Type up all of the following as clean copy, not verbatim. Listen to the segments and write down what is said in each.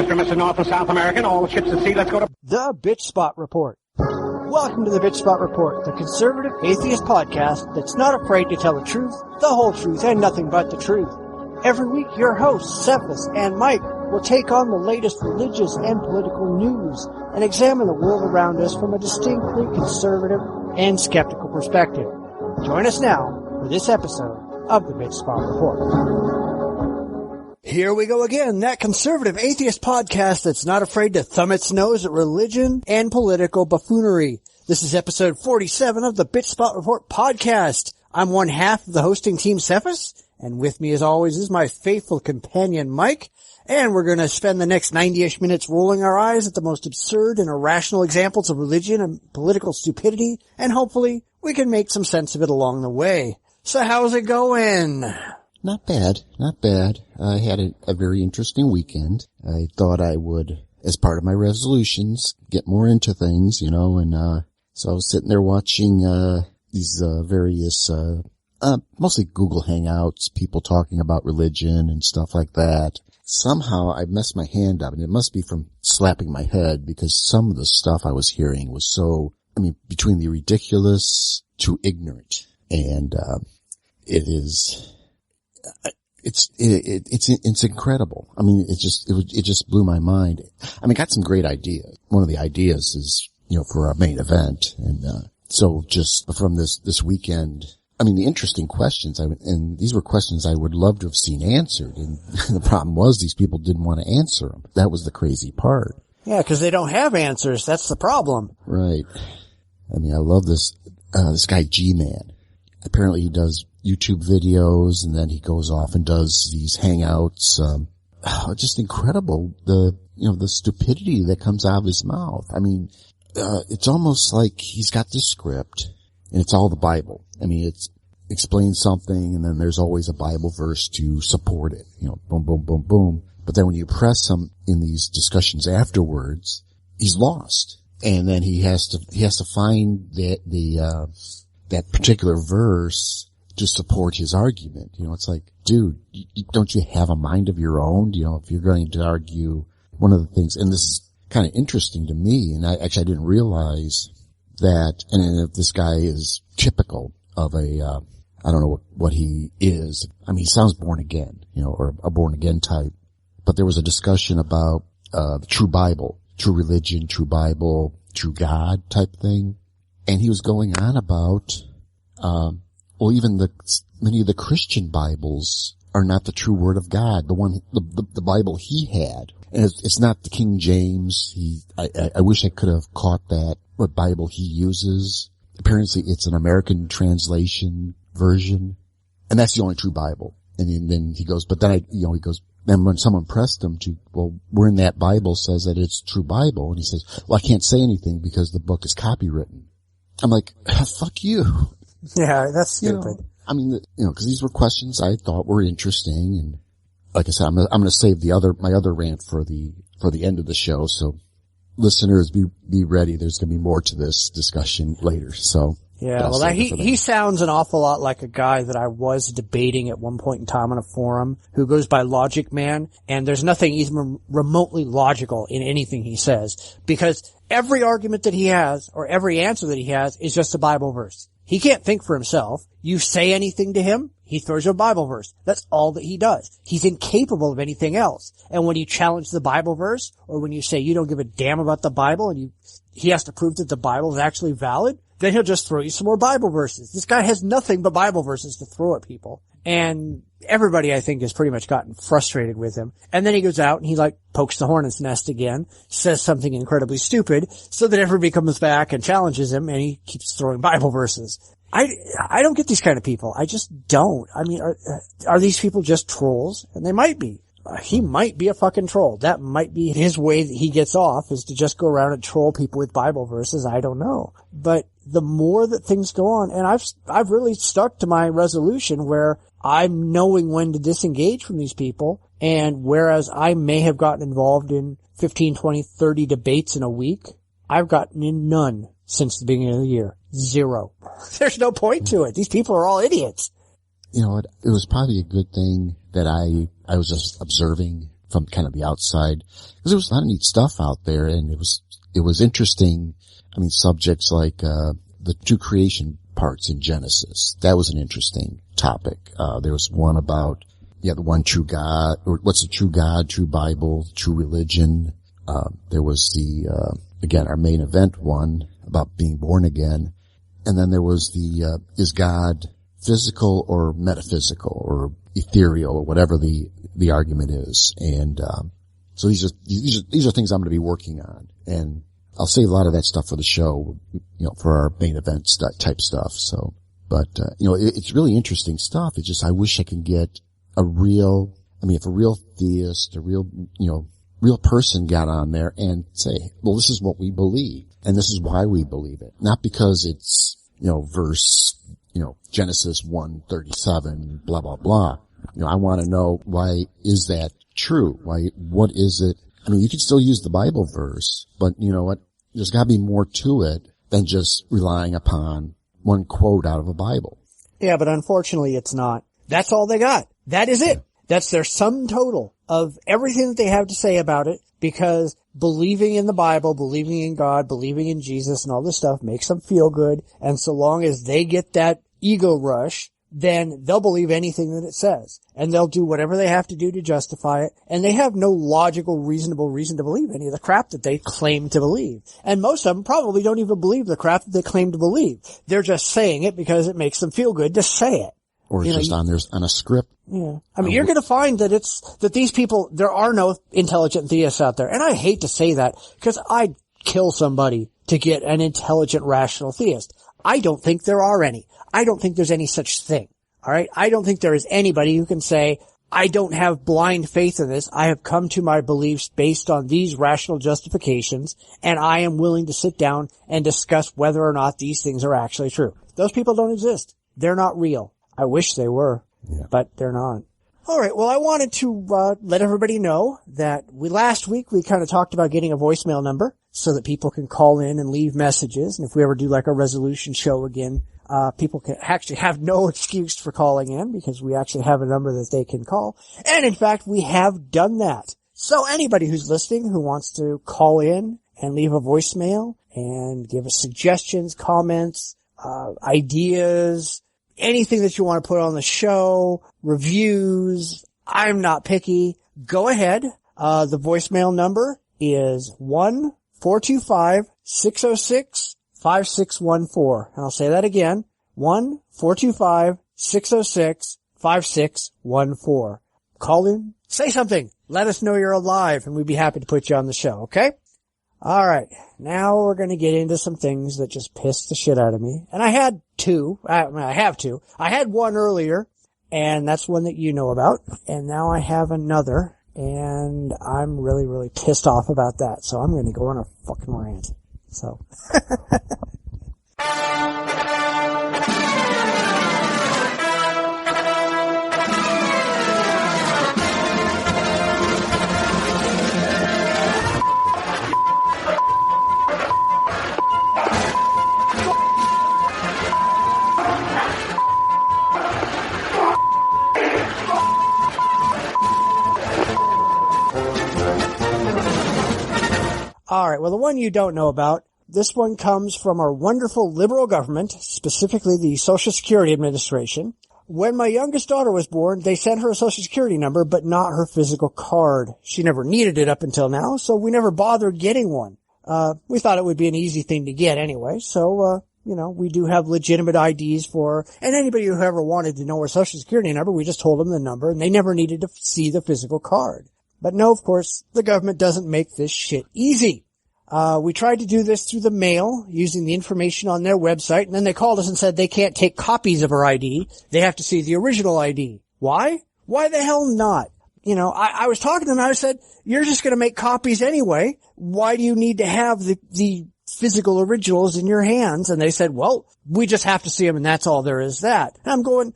Mr. and Mrs. North and South American, all ships at sea, let's go to... The Bitchspot Report. Welcome to the Bitchspot Report, the conservative atheist podcast that's not afraid to tell the truth, the whole truth, and nothing but the truth. Every week, your hosts, Cephas and Mike, will take on the latest religious and political news and examine the world around us from a distinctly conservative and skeptical perspective. Join us now for this episode of the Bitchspot Report. Here we go again, that conservative atheist podcast that's not afraid to thumb its nose at religion and political buffoonery. This is episode 47 of the Bitchspot Report podcast. I'm one half of the hosting team, Cephas, and with me as always is my faithful companion, Mike, and we're going to spend the next 90-ish minutes rolling our eyes at the most absurd and irrational examples of religion and political stupidity, and hopefully we can make some sense of it along the way. So how's it going? Not bad, not bad. I had a very interesting weekend. I thought I would, as part of my resolutions, get more into things, and so I was sitting there watching these various mostly Google Hangouts, people talking about religion and stuff like that. Somehow I messed my hand up, and it must be from slapping my head, because some of the stuff I was hearing was so, between the ridiculous to ignorant. And it's incredible. It just blew my mind. I got some great ideas. One of the ideas is, for our main event. And, so just from this weekend, the interesting questions, and these were questions I would love to have seen answered. And the problem was these people didn't want to answer them. That was the crazy part. Yeah, because they don't have answers. That's the problem. Right. I love this guy G-Man. Apparently he does YouTube videos, and then he goes off and does these hangouts. Just incredible. The stupidity that comes out of his mouth. It's almost like he's got this script, and it's all the Bible. It explains something, and then there's always a Bible verse to support it. Boom, boom, boom, boom. But then when you press him in these discussions afterwards, he's lost. And then he has to find that particular verse to support his argument. It's like, dude, don't you have a mind of your own? If you're going to argue one of the things, and this is kind of interesting to me, and I didn't realize that, and if this guy is typical of I don't know what he is. He sounds born again, or a born again type. But there was a discussion about, the true Bible, true religion, true Bible, true God type thing. And he was going on about, even many of the Christian Bibles are not the true word of God. The Bible he had. And it's not the King James. I wish I could have caught that, what Bible he uses. Apparently it's an American translation version. And that's the only true Bible. And then he goes, then when someone pressed him where in that Bible says that it's true Bible? And he says, well, I can't say anything because the book is copywritten. I'm like, fuck you. Yeah, that's stupid. Because these were questions I thought were interesting, and like I said, I'm going to save my other rant for the end of the show. So, listeners, be ready. There's going to be more to this discussion later. So. Yeah, well, he sounds an awful lot like a guy that I was debating at one point in time on a forum who goes by Logic Man, and there's nothing even remotely logical in anything he says, because every argument that he has, or every answer that he has, is just a Bible verse. He can't think for himself. You say anything to him, he throws you a Bible verse. That's all that he does. He's incapable of anything else. And when you challenge the Bible verse, or when you say you don't give a damn about the Bible, and he has to prove that the Bible is actually valid, then he'll just throw you some more Bible verses. This guy has nothing but Bible verses to throw at people. And everybody, I think, has pretty much gotten frustrated with him. And then he goes out and he pokes the hornet's nest again, says something incredibly stupid, so that everybody comes back and challenges him, and he keeps throwing Bible verses. I don't get these kind of people. I just don't. Are these people just trolls? And they might be. He might be a fucking troll. That might be his way that he gets off, is to just go around and troll people with Bible verses. I don't know. But the more that things go on, and I've really stuck to my resolution where I'm knowing when to disengage from these people, and whereas I may have gotten involved in 15, 20, 30 debates in a week, I've gotten in none since the beginning of the year. 0. There's no point to it. These people are all idiots. It was probably a good thing that I was just observing from kind of the outside, because there was a lot of neat stuff out there, and it was interesting. I mean, subjects like the two creation parts in Genesis. That was an interesting topic. There was one about the one true God, or what's the true God, true Bible, true religion. There was again, our main event one about being born again. And then there was is God physical or metaphysical or ethereal, or whatever the argument is. And, so these are things I'm going to be working on. And I'll save a lot of that stuff for the show, for our main event type stuff. So, but, it's really interesting stuff. It's just, I wish I could get if a real theist, a real person got on there and say, well, this is what we believe, and this is why we believe it. Not because it's, verse, Genesis 1:37, blah, blah, blah. I want to know, why is that true? What is it? I mean, you can still use the Bible verse, but you know what? There's got to be more to it than just relying upon one quote out of a Bible. Yeah, but unfortunately it's not. That's all they got. That is it. That's their sum total of everything that they have to say about it, because believing in the Bible, believing in God, believing in Jesus and all this stuff makes them feel good. And so long as they get that ego rush, then they'll believe anything that it says. And they'll do whatever they have to do to justify it. And they have no logical, reasonable reason to believe any of the crap that they claim to believe. And most of them probably don't even believe the crap that they claim to believe. They're just saying it because it makes them feel good to say it. Or it's just on a script. Yeah. I mean, you're going to find that these people, there are no intelligent theists out there. And I hate to say that, because I'd kill somebody to get an intelligent, rational theist. I don't think there are any. I don't think there's any such thing. All right. I don't think there is anybody who can say, I don't have blind faith in this. I have come to my beliefs based on these rational justifications, and I am willing to sit down and discuss whether or not these things are actually true. Those people don't exist. They're not real. I wish they were, but they're not. All right. Well, I wanted to let everybody know that last week we kind of talked about getting a voicemail number so that people can call in and leave messages. And if we ever do like a resolution show again, people can actually have no excuse for calling in, because we actually have a number that they can call. And in fact, we have done that. So anybody who's listening who wants to call in and leave a voicemail and give us suggestions, comments, ideas, anything that you want to put on the show, reviews, I'm not picky. Go ahead. The voicemail number is 1-425-606-5614. And I'll say that again. 1-425-606-5614. Call in, say something, let us know you're alive, and we'd be happy to put you on the show, okay? All right. Now we're going to get into some things that just pissed the shit out of me. And I had two. I have two. I had one earlier, and that's one that you know about. And now I have another, and I'm really, really pissed off about that. So I'm going to go on a fucking rant. So. All right. Well, the one you don't know about, this one comes from our wonderful liberal government, specifically the Social Security Administration. When my youngest daughter was born, they sent her a Social Security number, but not her physical card. She never needed it up until now, so we never bothered getting one. We thought it would be an easy thing to get anyway, so, we do have legitimate IDs for, and anybody who ever wanted to know her Social Security number, we just told them the number, and they never needed to see the physical card. But no, of course, the government doesn't make this shit easy. We tried to do this through the mail using the information on their website, and then they called us and said they can't take copies of her ID. They have to see the original ID. Why? Why the hell not? I was talking to them and I said, you're just going to make copies anyway. Why do you need to have the physical originals in your hands? And they said, well, we just have to see them, and that's all there is that. And I'm going,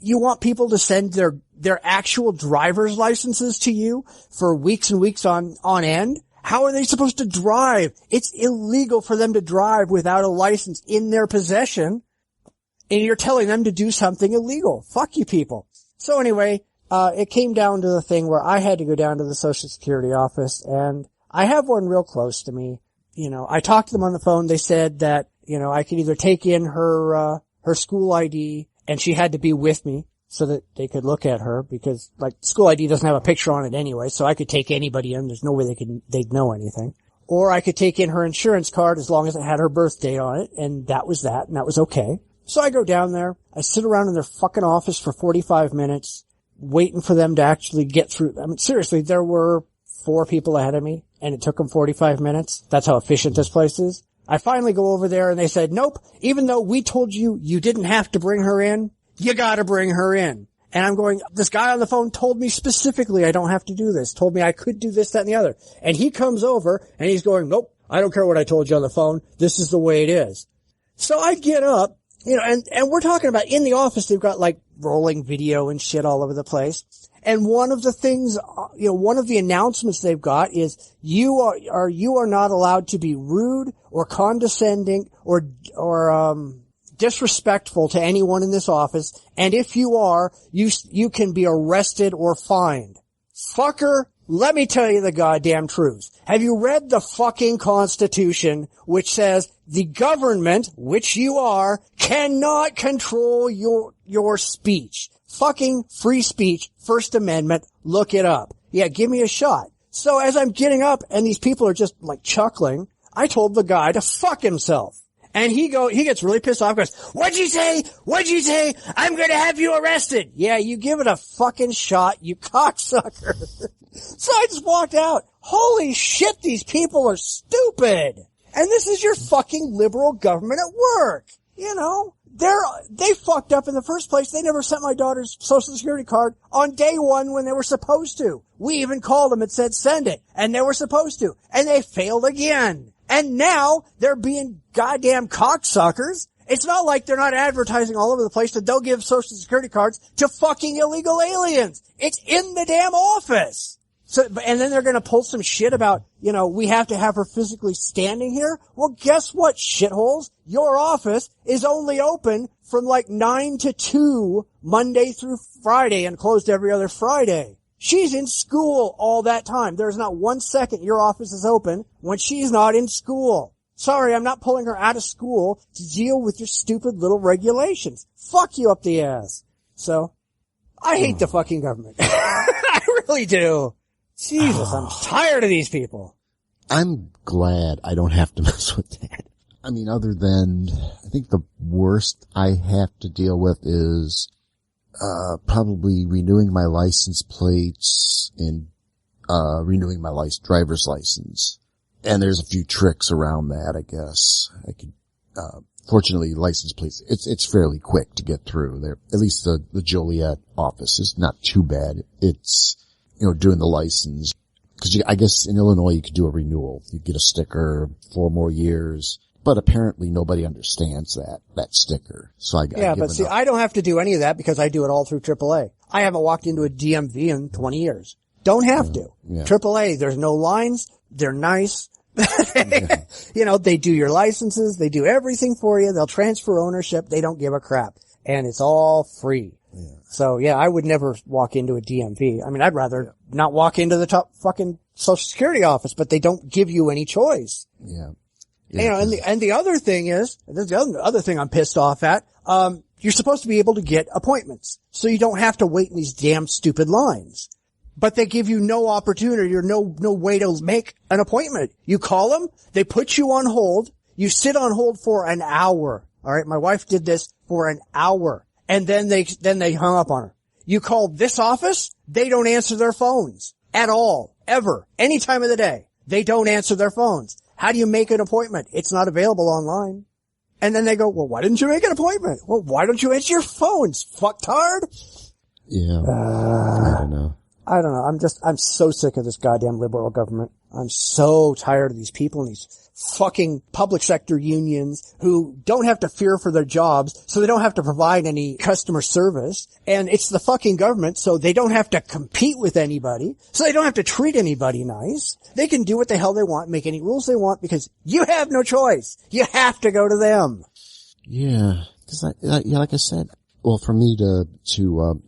you want people to send their actual driver's licenses to you for weeks and weeks on end? How are they supposed to drive? It's illegal for them to drive without a license in their possession, and you're telling them to do something illegal. Fuck you people. So anyway, it came down to the thing where I had to go down to the Social Security office, and I have one real close to me. You know, I talked to them on the phone. They said that, you know, I could either take in her school ID, and she had to be with me so that they could look at her, because, like, school ID doesn't have a picture on it anyway, so I could take anybody in. There's no way they'd know anything. Or I could take in her insurance card as long as it had her birthday on it, and that was that, and that was okay. So I go down there, I sit around in their fucking office for 45 minutes, waiting for them to actually get through. I mean, seriously, there were 4 people ahead of me, and it took them 45 minutes. That's how efficient this place is. I finally go over there, and they said, nope, even though we told you you didn't have to bring her in, you gotta bring her in. And I'm going, this guy on the phone told me specifically I don't have to do this, told me I could do this, that, and the other. And he comes over, and he's going, nope, I don't care what I told you on the phone. This is the way it is. So I get up, you know, and we're talking about in the office, they've got like rolling video and shit all over the place. And one of the things, you know, one of the announcements they've got is you are not allowed to be rude or condescending or disrespectful to anyone in this office. And if you are, you can be arrested or fined. Fucker, let me tell you the goddamn truth. Have you read the fucking Constitution, which says the government, which you are, cannot control your speech? Fucking free speech, First Amendment, look it up. Yeah, give me a shot. So as I'm getting up and these people are just like chuckling, I told the guy to fuck himself. And he gets really pissed off, goes, what'd you say? What'd you say? I'm gonna have you arrested. Yeah, you give it a fucking shot, you cocksucker. So I just walked out. Holy shit, these people are stupid. And this is your fucking liberal government at work. You know, they fucked up in the first place. They never sent my daughter's social security card on day 1 when they were supposed to. We even called them and said send it, and they were supposed to. And they failed again. And now they're being goddamn cocksuckers. It's not like they're not advertising all over the place that they'll give social security cards to fucking illegal aliens. It's in the damn office. So, and then they're gonna pull some shit about, you know, we have to have her physically standing here. Well, guess what, shitholes? Your office is only open from like 9 to 2 Monday through Friday and closed every other Friday. She's in school all that time. There's not 1 second your office is open when she's not in school. Sorry, I'm not pulling her out of school to deal with your stupid little regulations. Fuck you up the ass. So, I hate the fucking government. I really do. Jesus, I'm tired of these people. I'm glad I don't have to mess with that. I mean, other than, I think the worst I have to deal with is probably renewing my license plates and renewing my driver's license. And there's a few tricks around that, I guess. I could fortunately license plates, it's fairly quick to get through there. At least the Joliet office is not too bad. It's, you know, doing the license. Cause I guess in Illinois you could do a renewal. You get a sticker, 4 more years. But apparently nobody understands that sticker. So I don't have to do any of that because I do it all through AAA. I haven't walked into a DMV in 20 years. Don't have to. Yeah. AAA, there's no lines. They're nice. You know, they do your licenses. They do everything for you. They'll transfer ownership. They don't give a crap. And it's all free. Yeah. So yeah, I would never walk into a DMV. I mean, I'd rather not walk into the top fucking Social Security office, but they don't give you any choice. Yeah. Yeah, you know, and the other thing is, this is the other thing I'm pissed off at, you're supposed to be able to get appointments. So you don't have to wait in these damn stupid lines. But they give you no opportunity or no way to make an appointment. You call them, they put you on hold, you sit on hold for an hour. Alright, my wife did this for an hour. And then they hung up on her. You call this office, they don't answer their phones. At all. Ever. Any time of the day. They don't answer their phones. How do you make an appointment? It's not available online. And then they go, well, why didn't you make an appointment? Well, why don't you answer your phones, fucktard? Yeah. I don't know. I'm so sick of this goddamn liberal government. I'm so tired of these people and these fucking public sector unions who don't have to fear for their jobs, so they don't have to provide any customer service. And it's the fucking government, so they don't have to compete with anybody, so they don't have to treat anybody nice. They can do what the hell they want, make any rules they want, because you have no choice. You have to go to them. Yeah. Cause like I said, Well, for me to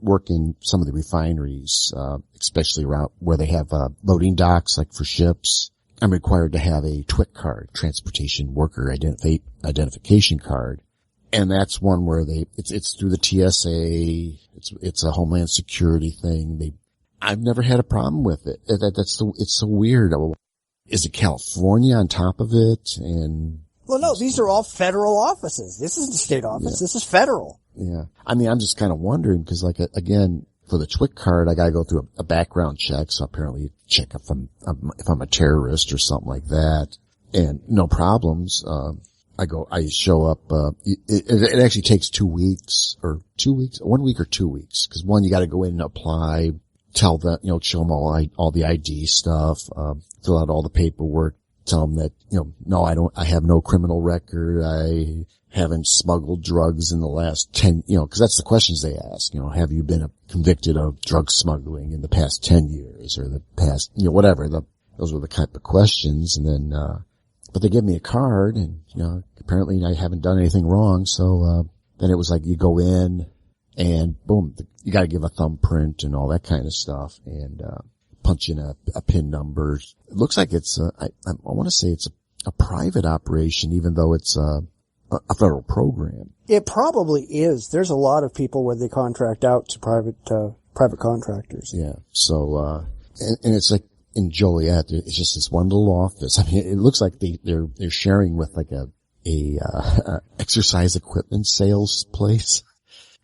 work in some of the refineries, especially around where they have, loading docks, like for ships, I'm required to have a TWIC card, Transportation Worker Identification Card. And that's one where it's through the TSA. It's a Homeland Security thing. I've never had a problem with it. It's so weird. Is it California on top of it? And well, no, these are all federal offices. This isn't state office. Yeah. This is federal. Yeah. I mean, I'm just kind of wondering because, like, again, for the TWIC card, I got to go through a background check. So apparently, check if I'm a terrorist or something like that, and no problems. I show up. It actually takes 2 weeks, 1 week or 2 weeks, because one, you got to go in and apply, tell them, show them all the ID stuff, fill out all the paperwork, tell them that, no, I have no criminal record. I haven't smuggled drugs in the last 10, because that's the questions they ask. Have you been convicted of drug smuggling in the past 10 years or the past, whatever. Those were the type of questions. And then, but they give me a card and, apparently I haven't done anything wrong. So, then it was like you go in and boom, you got to give a thumbprint and all that kind of stuff and, punch in a PIN number. It looks like it's, I want to say it's a private operation, even though it's, a federal program. It probably is. There's a lot of people where they contract out to private contractors. Yeah. So, and it's like in Joliet, it's just this one little office. I mean, it looks like they're sharing with like a exercise equipment sales place.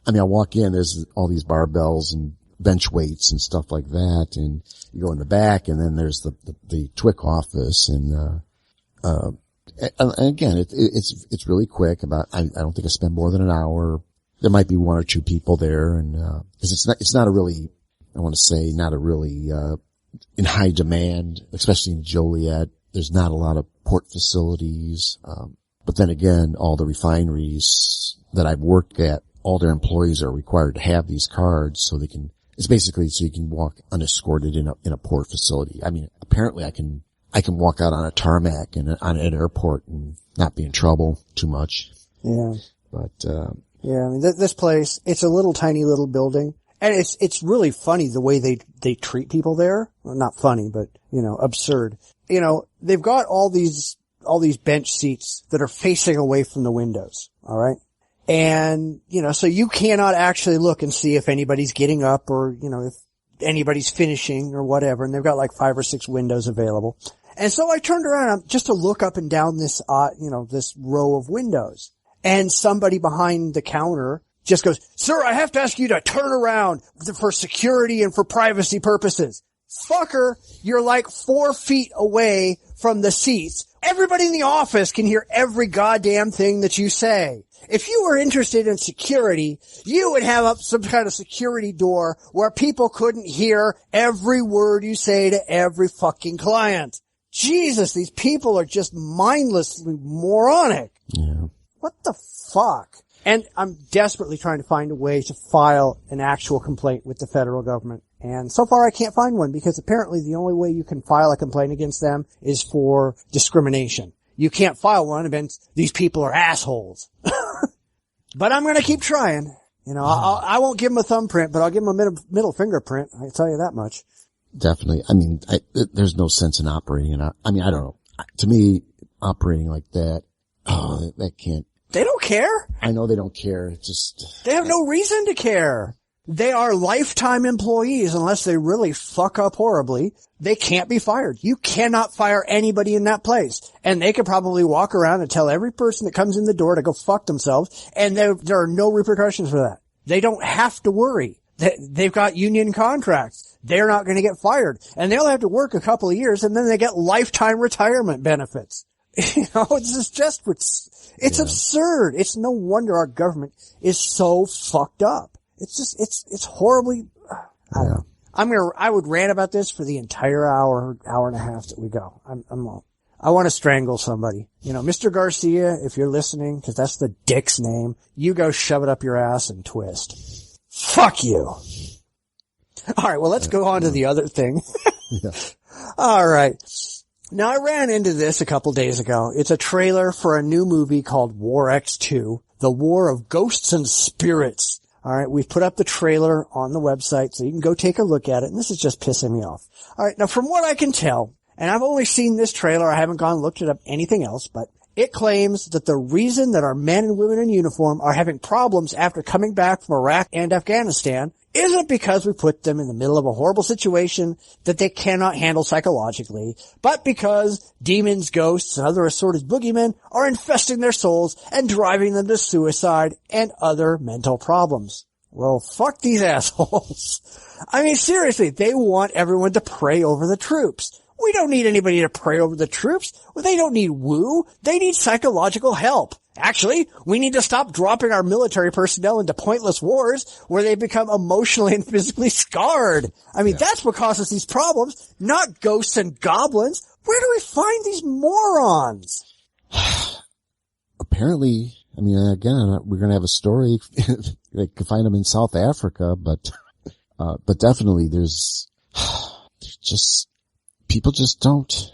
I mean, I walk in, there's all these barbells and bench weights and stuff like that. And you go in the back and then there's the TWIC office and again, it's really quick. I don't think I spend more than an hour. There might be one or two people there, and because it's not a really, I want to say, not a really in high demand, especially in Joliet. There's not a lot of port facilities, but then again, all the refineries that I've worked at, all their employees are required to have these cards, so they can. It's basically so you can walk unescorted in a port facility. I mean, apparently I can walk out on a tarmac and on an airport and not be in trouble too much. Yeah. But, yeah, I mean, this place, it's a little tiny little building. And it's really funny the way they treat people there. Well, not funny, but, absurd. They've got all these bench seats that are facing away from the windows. All right. And, so you cannot actually look and see if anybody's getting up or, if anybody's finishing or whatever. And they've got like 5 or 6 windows available. And so I turned around just to look up and down this, this row of windows. And somebody behind the counter just goes, "Sir, I have to ask you to turn around for security and for privacy purposes." Fucker, you're like 4 feet away from the seats. Everybody in the office can hear every goddamn thing that you say. If you were interested in security, you would have up some kind of security door where people couldn't hear every word you say to every fucking client. Jesus, these people are just mindlessly moronic. Yeah. What the fuck? And I'm desperately trying to find a way to file an actual complaint with the federal government. And so far I can't find one because apparently the only way you can file a complaint against them is for discrimination. You can't file one against these people are assholes. But I'm going to keep trying. I won't give them a thumbprint, but I'll give them a middle fingerprint. I can tell you that much. Definitely. I mean, there's no sense in operating. I mean, I don't know. To me, operating like that, that can't. They don't care. I know they don't care. It's just. They have no reason to care. They are lifetime employees unless they really fuck up horribly. They can't be fired. You cannot fire anybody in that place. And they could probably walk around and tell every person that comes in the door to go fuck themselves. And there are no repercussions for that. They don't have to worry. They've got union contracts. They're not going to get fired. And they'll have to work a couple of years and then they get lifetime retirement benefits. It's absurd. It's no wonder our government is so fucked up. It's just, it's horribly, I don't know. I would rant about this for the entire hour and a half that we go. I want to strangle somebody. Mr. Garcia, if you're listening, cause that's the dick's name, you go shove it up your ass and twist. Fuck you. All right. Well, let's go on to the other thing. Yeah. All right. Now I ran into this a couple days ago. It's a trailer for a new movie called War X2, The War of Ghosts and Spirits. All right. We've put up the trailer on the website so you can go take a look at it. And this is just pissing me off. All right. Now, from what I can tell, and I've only seen this trailer, I haven't gone and looked it up anything else, but it claims that the reason that our men and women in uniform are having problems after coming back from Iraq and Afghanistan isn't because we put them in the middle of a horrible situation that they cannot handle psychologically, but because demons, ghosts, and other assorted boogeymen are infesting their souls and driving them to suicide and other mental problems. Well, fuck these assholes. I mean, seriously, they want everyone to pray over the troops. We don't need anybody to pray over the troops. They don't need woo. They need psychological help. Actually, we need to stop dropping our military personnel into pointless wars where they become emotionally and physically scarred. I mean, that's what causes these problems, not ghosts and goblins. Where do we find these morons? Apparently, I mean, again, we're going to have a story. They can find them in South Africa, but definitely there's just, people just don't,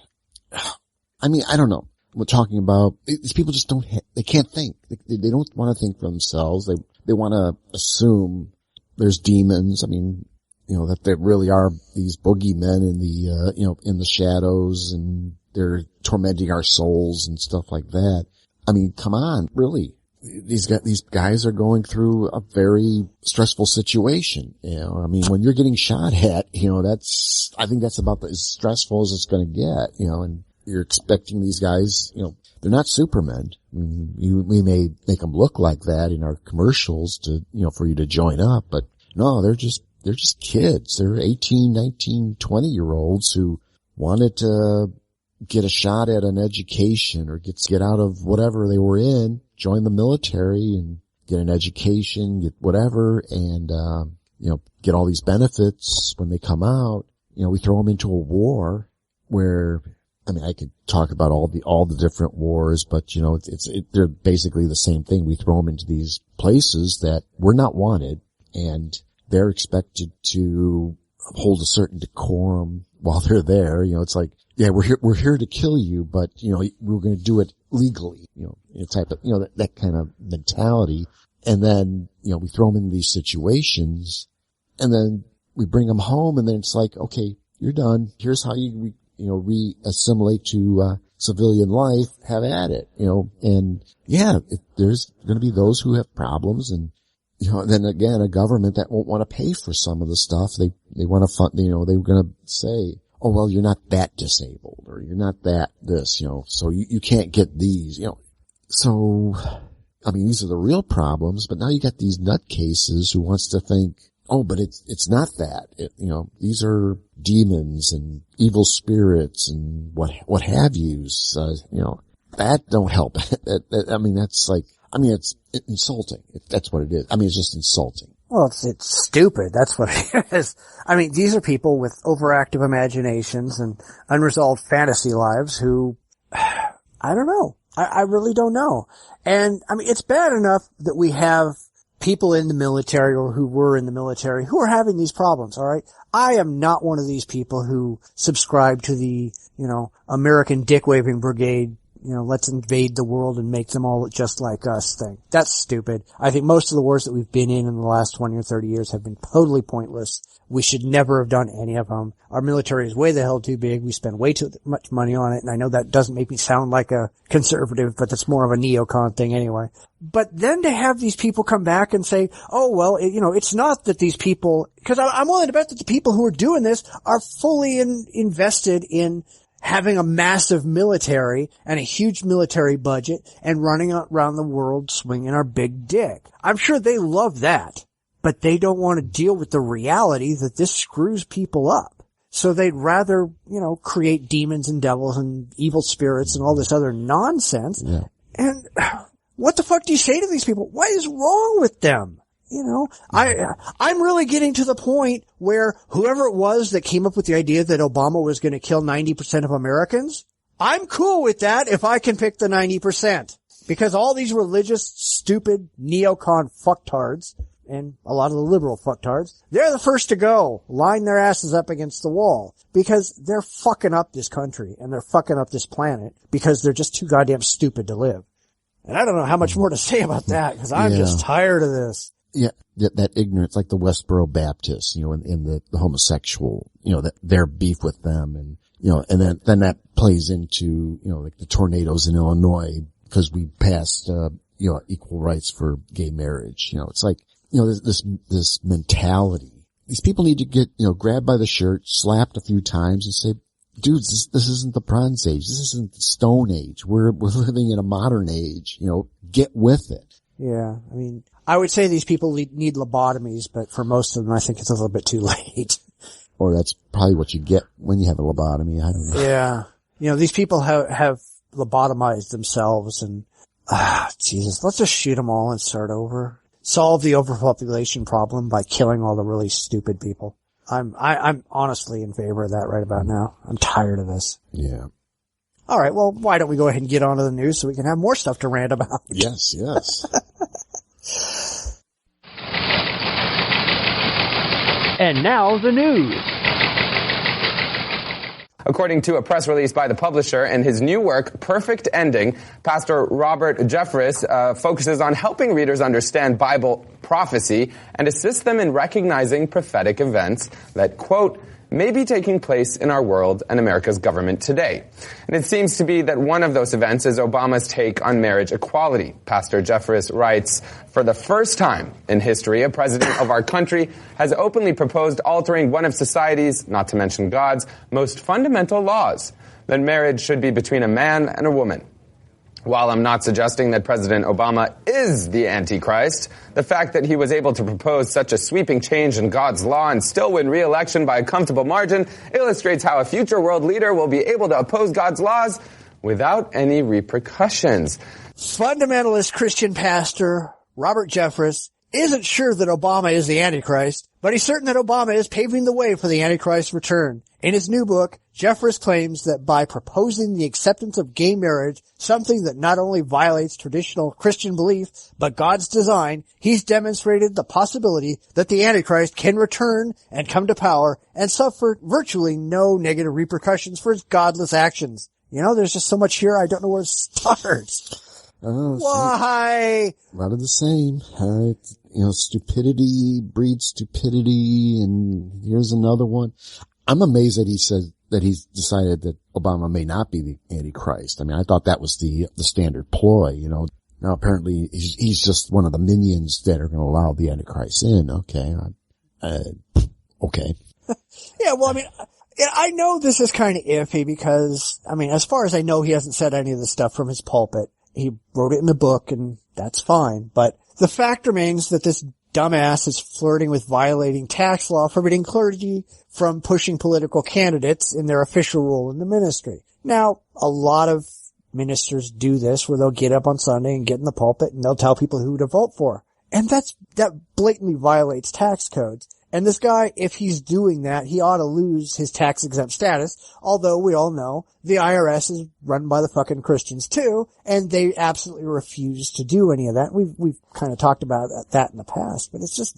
I mean, I don't know. We're talking about, these people just don't, they can't think. They don't want to think for themselves. They want to assume there's demons. I mean, you know, that there really are these boogeymen in the, you know, in the shadows, and they're tormenting our souls and stuff like that. I mean, come on, really. These guys are going through a very stressful situation. You know, I mean, when you're getting shot at, you know, I think that's about as stressful as it's going to get, you know, and you're expecting these guys, you know, they're not supermen. I mean, we may make them look like that in our commercials to, you know, for you to join up, but no, they're just kids. They're 18, 19, 20-year-olds who wanted to get a shot at an education or get out of whatever they were in, join the military and get an education, get whatever, and, you know, get all these benefits when they come out. You know, we throw them into a war where, I mean, I could talk about all the different wars, but you know, they're basically the same thing. We throw them into these places that we're not wanted, and they're expected to hold a certain decorum while they're there. You know, it's like, yeah, we're here to kill you, but you know, we're going to do it legally, you know, type of, you know, that kind of mentality. And then, you know, we throw them in these situations, and then we bring them home, and then it's like, okay, you're done. Here's how you re-assimilate to, civilian life. Have at it, you know. And yeah, there's going to be those who have problems, and, you know, then again, a government that won't want to pay for some of the stuff. They want to fund, you know, they're going to say, oh, well, you're not that disabled, or you're not that this, you know, so you can't get these, you know. So, I mean, these are the real problems, but now you got these nutcases who wants to think, oh, but it's not that. You know, these are demons and evil spirits and what have yous. You know, that don't help. I mean, that's like, I mean, it's insulting. That's what it is. I mean, it's just insulting. Well, it's stupid. That's what it is. I mean, these are people with overactive imaginations and unresolved fantasy lives who, I don't know. I really don't know. And, I mean, it's bad enough that we have people in the military or who were in the military who are having these problems, all right? I am not one of these people who subscribe to the, you know, American dick-waving brigade, you know, let's invade the world and make them all just like us thing. That's stupid. I think most of the wars that we've been in the last 20 or 30 years have been totally pointless. We should never have done any of them. Our military is way the hell too big. We spend way too much money on it, and I know that doesn't make me sound like a conservative, but that's more of a neocon thing anyway. But then to have these people come back and say, oh, well, you know, it's not that these people, because I'm willing to bet that the people who are doing this are fully invested in having a massive military and a huge military budget and running around the world swinging our big dick. I'm sure they love that, but they don't want to deal with the reality that this screws people up. So they'd rather, you know, create demons and devils and evil spirits and all this other nonsense. Yeah. And what the fuck do you say to these people? What is wrong with them? You know, I'm really getting to the point where whoever it was that came up with the idea that Obama was going to kill 90% of Americans, I'm cool with that if I can pick the 90%. Because all these religious, stupid, neocon fucktards, and a lot of the liberal fucktards, they're the first to go, line their asses up against the wall. Because they're fucking up this country, and they're fucking up this planet, because they're just too goddamn stupid to live. And I don't know how much more to say about that, because I'm just tired of this. Yeah, that ignorance, like the Westboro Baptists, in the homosexual, that their beef with them, and and then that plays into, like the tornadoes in Illinois because we passed, equal rights for gay marriage. It's like, this mentality. These people need to get, grabbed by the shirt, slapped a few times and say, dudes, this isn't the Bronze Age. This isn't the Stone Age. We're living in a modern age. Get with it. Yeah. I mean, I would say these people need lobotomies, but for most of them, I think it's a little bit too late. Or that's probably what you get when you have a lobotomy. I don't know. Yeah. These people have lobotomized themselves and, Jesus, let's just shoot them all and start over. Solve the overpopulation problem by killing all the really stupid people. I'm honestly in favor of that right about now. I'm tired of this. Yeah. All right. Well, why don't we go ahead and get on to the news so we can have more stuff to rant about? Yes. And now the news. According to a press release by the publisher, in his new work, Perfect Ending, Pastor Robert Jeffress focuses on helping readers understand Bible prophecy and assist them in recognizing prophetic events that, quote, may be taking place in our world and America's government today. And it seems to be that one of those events is Obama's take on marriage equality. Pastor Jeffress writes, for the first time in history, a president of our country has openly proposed altering one of society's, not to mention God's, most fundamental laws, that marriage should be between a man and a woman. While I'm not suggesting that President Obama is the Antichrist, the fact that he was able to propose such a sweeping change in God's law and still win re-election by a comfortable margin illustrates how a future world leader will be able to oppose God's laws without any repercussions. Fundamentalist Christian pastor Robert Jeffress isn't sure that Obama is the Antichrist, but he's certain that Obama is paving the way for the Antichrist's return. In his new book, Jeffress claims that by proposing the acceptance of gay marriage, something that not only violates traditional Christian belief, but God's design, he's demonstrated the possibility that the Antichrist can return and come to power and suffer virtually no negative repercussions for his godless actions. There's just so much here, I don't know where to start. Why? A lot of the same. Stupidity breeds stupidity, and here's another one. I'm amazed that he says that he's decided that Obama may not be the Antichrist. I mean, I thought that was the standard ploy, Now apparently he's just one of the minions that are going to allow the Antichrist in. Okay. Okay. Yeah, well, I mean, I know this is kind of iffy because, I mean, as far as I know, he hasn't said any of the stuff from his pulpit. He wrote it in the book, and that's fine. But the fact remains that this dumbass is flirting with violating tax law, forbidding clergy from pushing political candidates in their official role in the ministry. Now, a lot of ministers do this where they'll get up on Sunday and get in the pulpit and they'll tell people who to vote for. And that blatantly violates tax codes. And this guy, if he's doing that, he ought to lose his tax-exempt status, although we all know the IRS is run by the fucking Christians too, and they absolutely refuse to do any of that. We've kind of talked about that in the past, but it's just,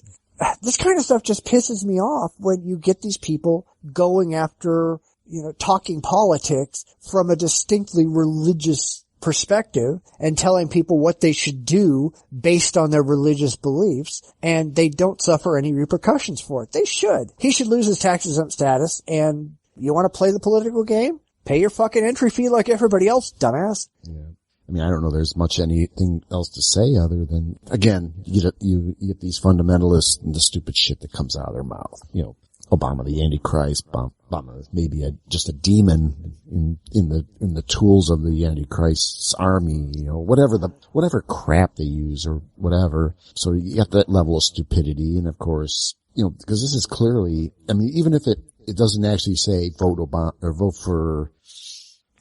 this kind of stuff just pisses me off when you get these people going after, talking politics from a distinctly religious perspective and telling people what they should do based on their religious beliefs, and they don't suffer any repercussions for it. They should. He should lose his tax-exempt status, and you want to play the political game? Pay your fucking entry fee like everybody else, dumbass. Yeah. I mean, I don't know there's much anything else to say other than, again, you get these fundamentalists and the stupid shit that comes out of their mouth. Obama the Antichrist, Obama maybe just a demon in the tools of the Antichrist's army, whatever crap they use or whatever. So you got that level of stupidity, and of course, because this is clearly, I mean, even if it doesn't actually say vote Obama or vote for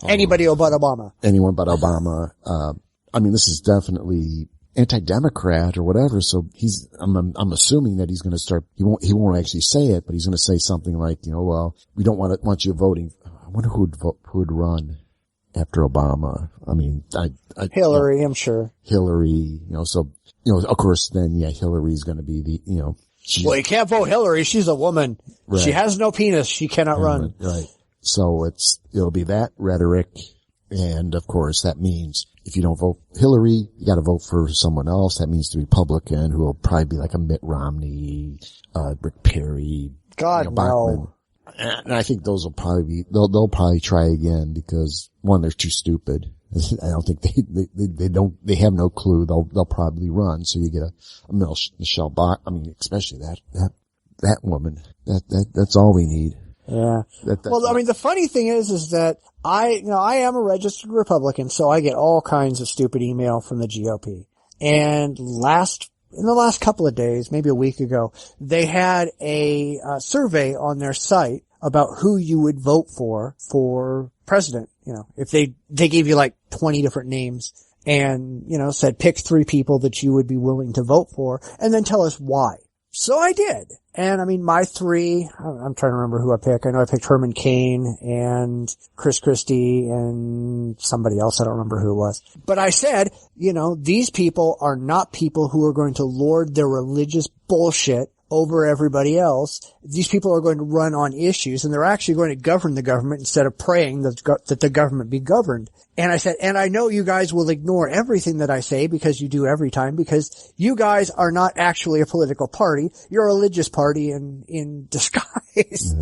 anybody but Obama. Anyone but Obama. I mean, this is definitely anti-democrat or whatever. So I'm assuming that he's going to start, he won't actually say it, but he's going to say something like, well, we don't want you voting. I wonder who would run after Obama. I mean, Hillary, I'm sure. Hillary, so, of course then, Hillary's going to be the, well, you can't vote Hillary. She's a woman. Right. She has no penis. She cannot run. Right. So it'll be that rhetoric. And of course that means if you don't vote Hillary, you got to vote for someone else. That means the Republican, who will probably be like a Mitt Romney, Rick Perry, God, Bachmann. no. And I think those will probably be, they'll probably try again because one, they're too stupid. I don't think they have no clue. They'll probably run. So you get a Michelle Bach. I mean, especially that woman. That's all we need. Yeah. Well, I mean, the funny thing is that I am a registered Republican, so I get all kinds of stupid email from the GOP. And in the last couple of days, maybe a week ago, they had a survey on their site about who you would vote for president. You know, if they gave you like 20 different names and, you know, said pick 3 people that you would be willing to vote for and then tell us why. So I did. And I mean, my 3, I'm trying to remember who I picked. I know I picked Herman Cain and Chris Christie and somebody else. I don't remember who it was. But I said, you know, these people are not people who are going to lord their religious bullshit over everybody else. These people are going to run on issues, and they're actually going to govern the government instead of praying that the government be governed. And I said, and I know you guys will ignore everything that I say because you do every time, because you guys are not actually a political party. You're a religious party in disguise.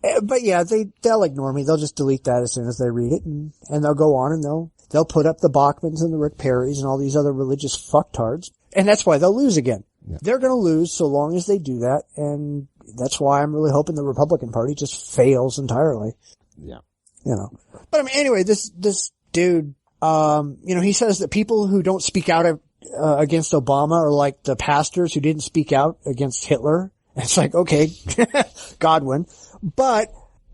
Yeah. But yeah, they'll ignore me. They'll just delete that as soon as they read it, and they'll go on and they'll put up the Bachmans and the Rick Perrys and all these other religious fucktards. And that's why they'll lose again. Yeah. They're going to lose so long as they do that, and that's why I'm really hoping the Republican Party just fails entirely. Yeah. You know. But I mean, anyway, this dude, you know, he says that people who don't speak out against Obama are like the pastors who didn't speak out against Hitler. It's like, okay, Godwin. But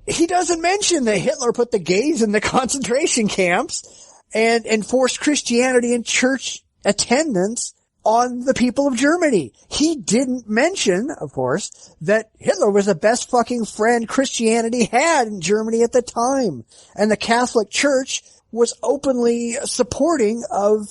he doesn't mention that Hitler put the gays in the concentration camps and forced Christianity and church attendance on the people of Germany. He didn't mention, of course, that Hitler was the best fucking friend Christianity had in Germany at the time. And the Catholic Church was openly supporting of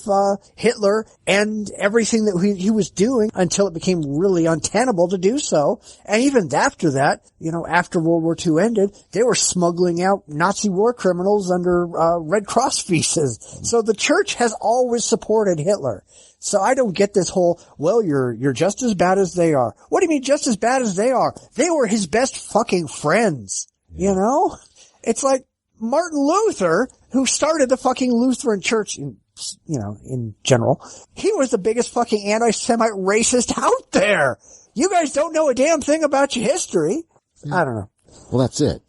Hitler and everything that he was doing until it became really untenable to do so. And even after that, you know, after World War II ended, they were smuggling out Nazi war criminals under Red Cross visas. So the church has always supported Hitler. So I don't get this whole, well, you're just as bad as they are. What do you mean just as bad as they are? They were his best fucking friends. Yeah. You know? It's like Martin Luther, who started the fucking Lutheran church in general. He was the biggest fucking anti-Semite racist out there. You guys don't know a damn thing about your history. I don't know. Well, that's it.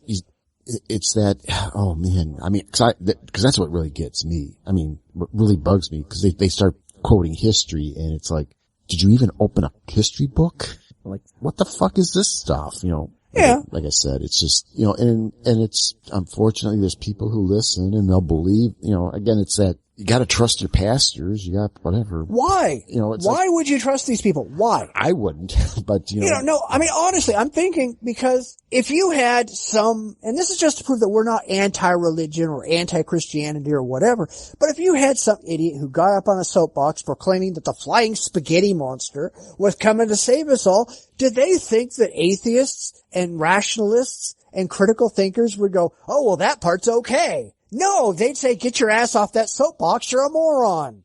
It's that, oh man. I mean, cause that's what really gets me. I mean, what really bugs me, cause they start quoting history, and it's like, did you even open a history book? Like, what the fuck is this stuff? You know, yeah. Like I said, it's just, you know, and it's, unfortunately, there's people who listen and they'll believe, you know, again, it's that you gotta trust your pastors, you got whatever. Why? You know, it's why would you trust these people? Why? I wouldn't, but you know. You know, no, I mean, honestly, I'm thinking because if you had some, and this is just to prove that we're not anti-religion or anti-Christianity or whatever, but if you had some idiot who got up on a soapbox proclaiming that the flying spaghetti monster was coming to save us all, did they think that atheists and rationalists and critical thinkers would go, oh, well, that part's okay? No, they'd say, get your ass off that soapbox, you're a moron.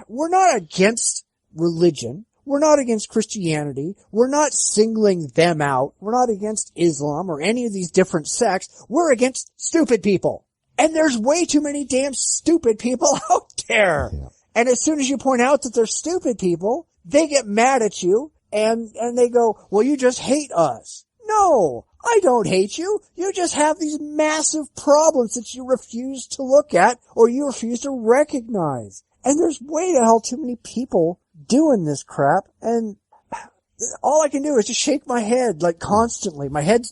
We're not against religion. We're not against Christianity. We're not singling them out. We're not against Islam or any of these different sects. We're against stupid people. And there's way too many damn stupid people out there. Yeah. And as soon as you point out that they're stupid people, they get mad at you and they go, well, you just hate us. No, I don't hate you. You just have these massive problems that you refuse to look at or you refuse to recognize. And there's way the hell too many people doing this crap, and all I can do is just shake my head like constantly. My head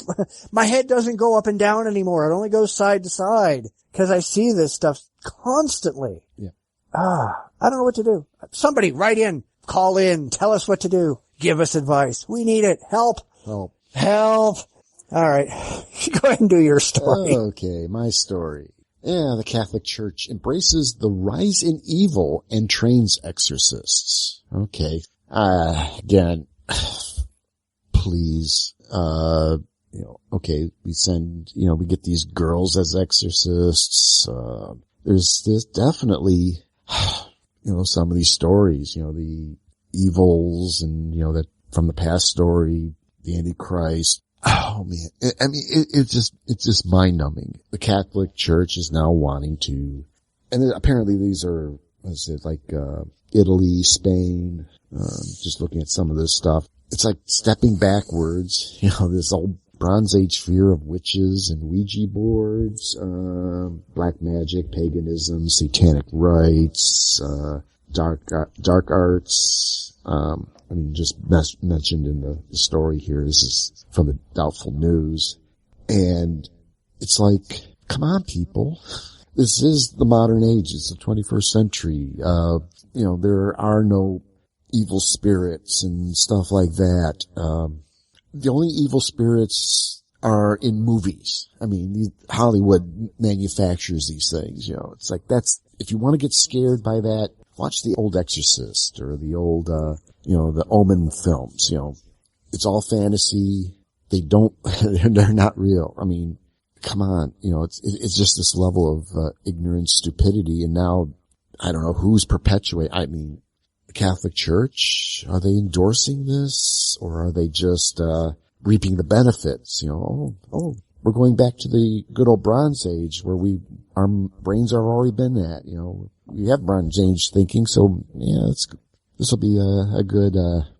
doesn't go up and down anymore. It only goes side to side because I see this stuff constantly. Yeah. I don't know what to do. Somebody write in, call in, tell us what to do. Give us advice. We need it. Help. Help. All right. Go ahead and do your story. Okay, my story. Yeah, the Catholic Church embraces the rise in evil and trains exorcists. Okay. Again, please, okay, we get these girls as exorcists. There's definitely, some of these stories, the evils and, that from the past story, the Antichrist. Oh man. I mean, it's just mind numbing. The Catholic Church is now wanting to, and apparently these are, Italy, Spain, just looking at some of this stuff. It's like stepping backwards, this old Bronze Age fear of witches and Ouija boards, black magic, paganism, satanic rites, dark arts. Just mentioned in the story here. This is from the Doubtful News. And it's like, come on, people. This is the modern age. It's the 21st century. There are no evil spirits and stuff like that. The only evil spirits are in movies. I mean, Hollywood manufactures these things, It's like if you want to get scared by that, watch the old Exorcist or the old, the Omen films, It's all fantasy. They're not real. I mean, come on, it's just this level of, ignorance, stupidity. And now, I don't know who's perpetuating. I mean, the Catholic Church, are they endorsing this or are they just, reaping the benefits? We're going back to the good old Bronze Age where our brains have already been at, we have Bronze Age thinking. So yeah, this will be a good,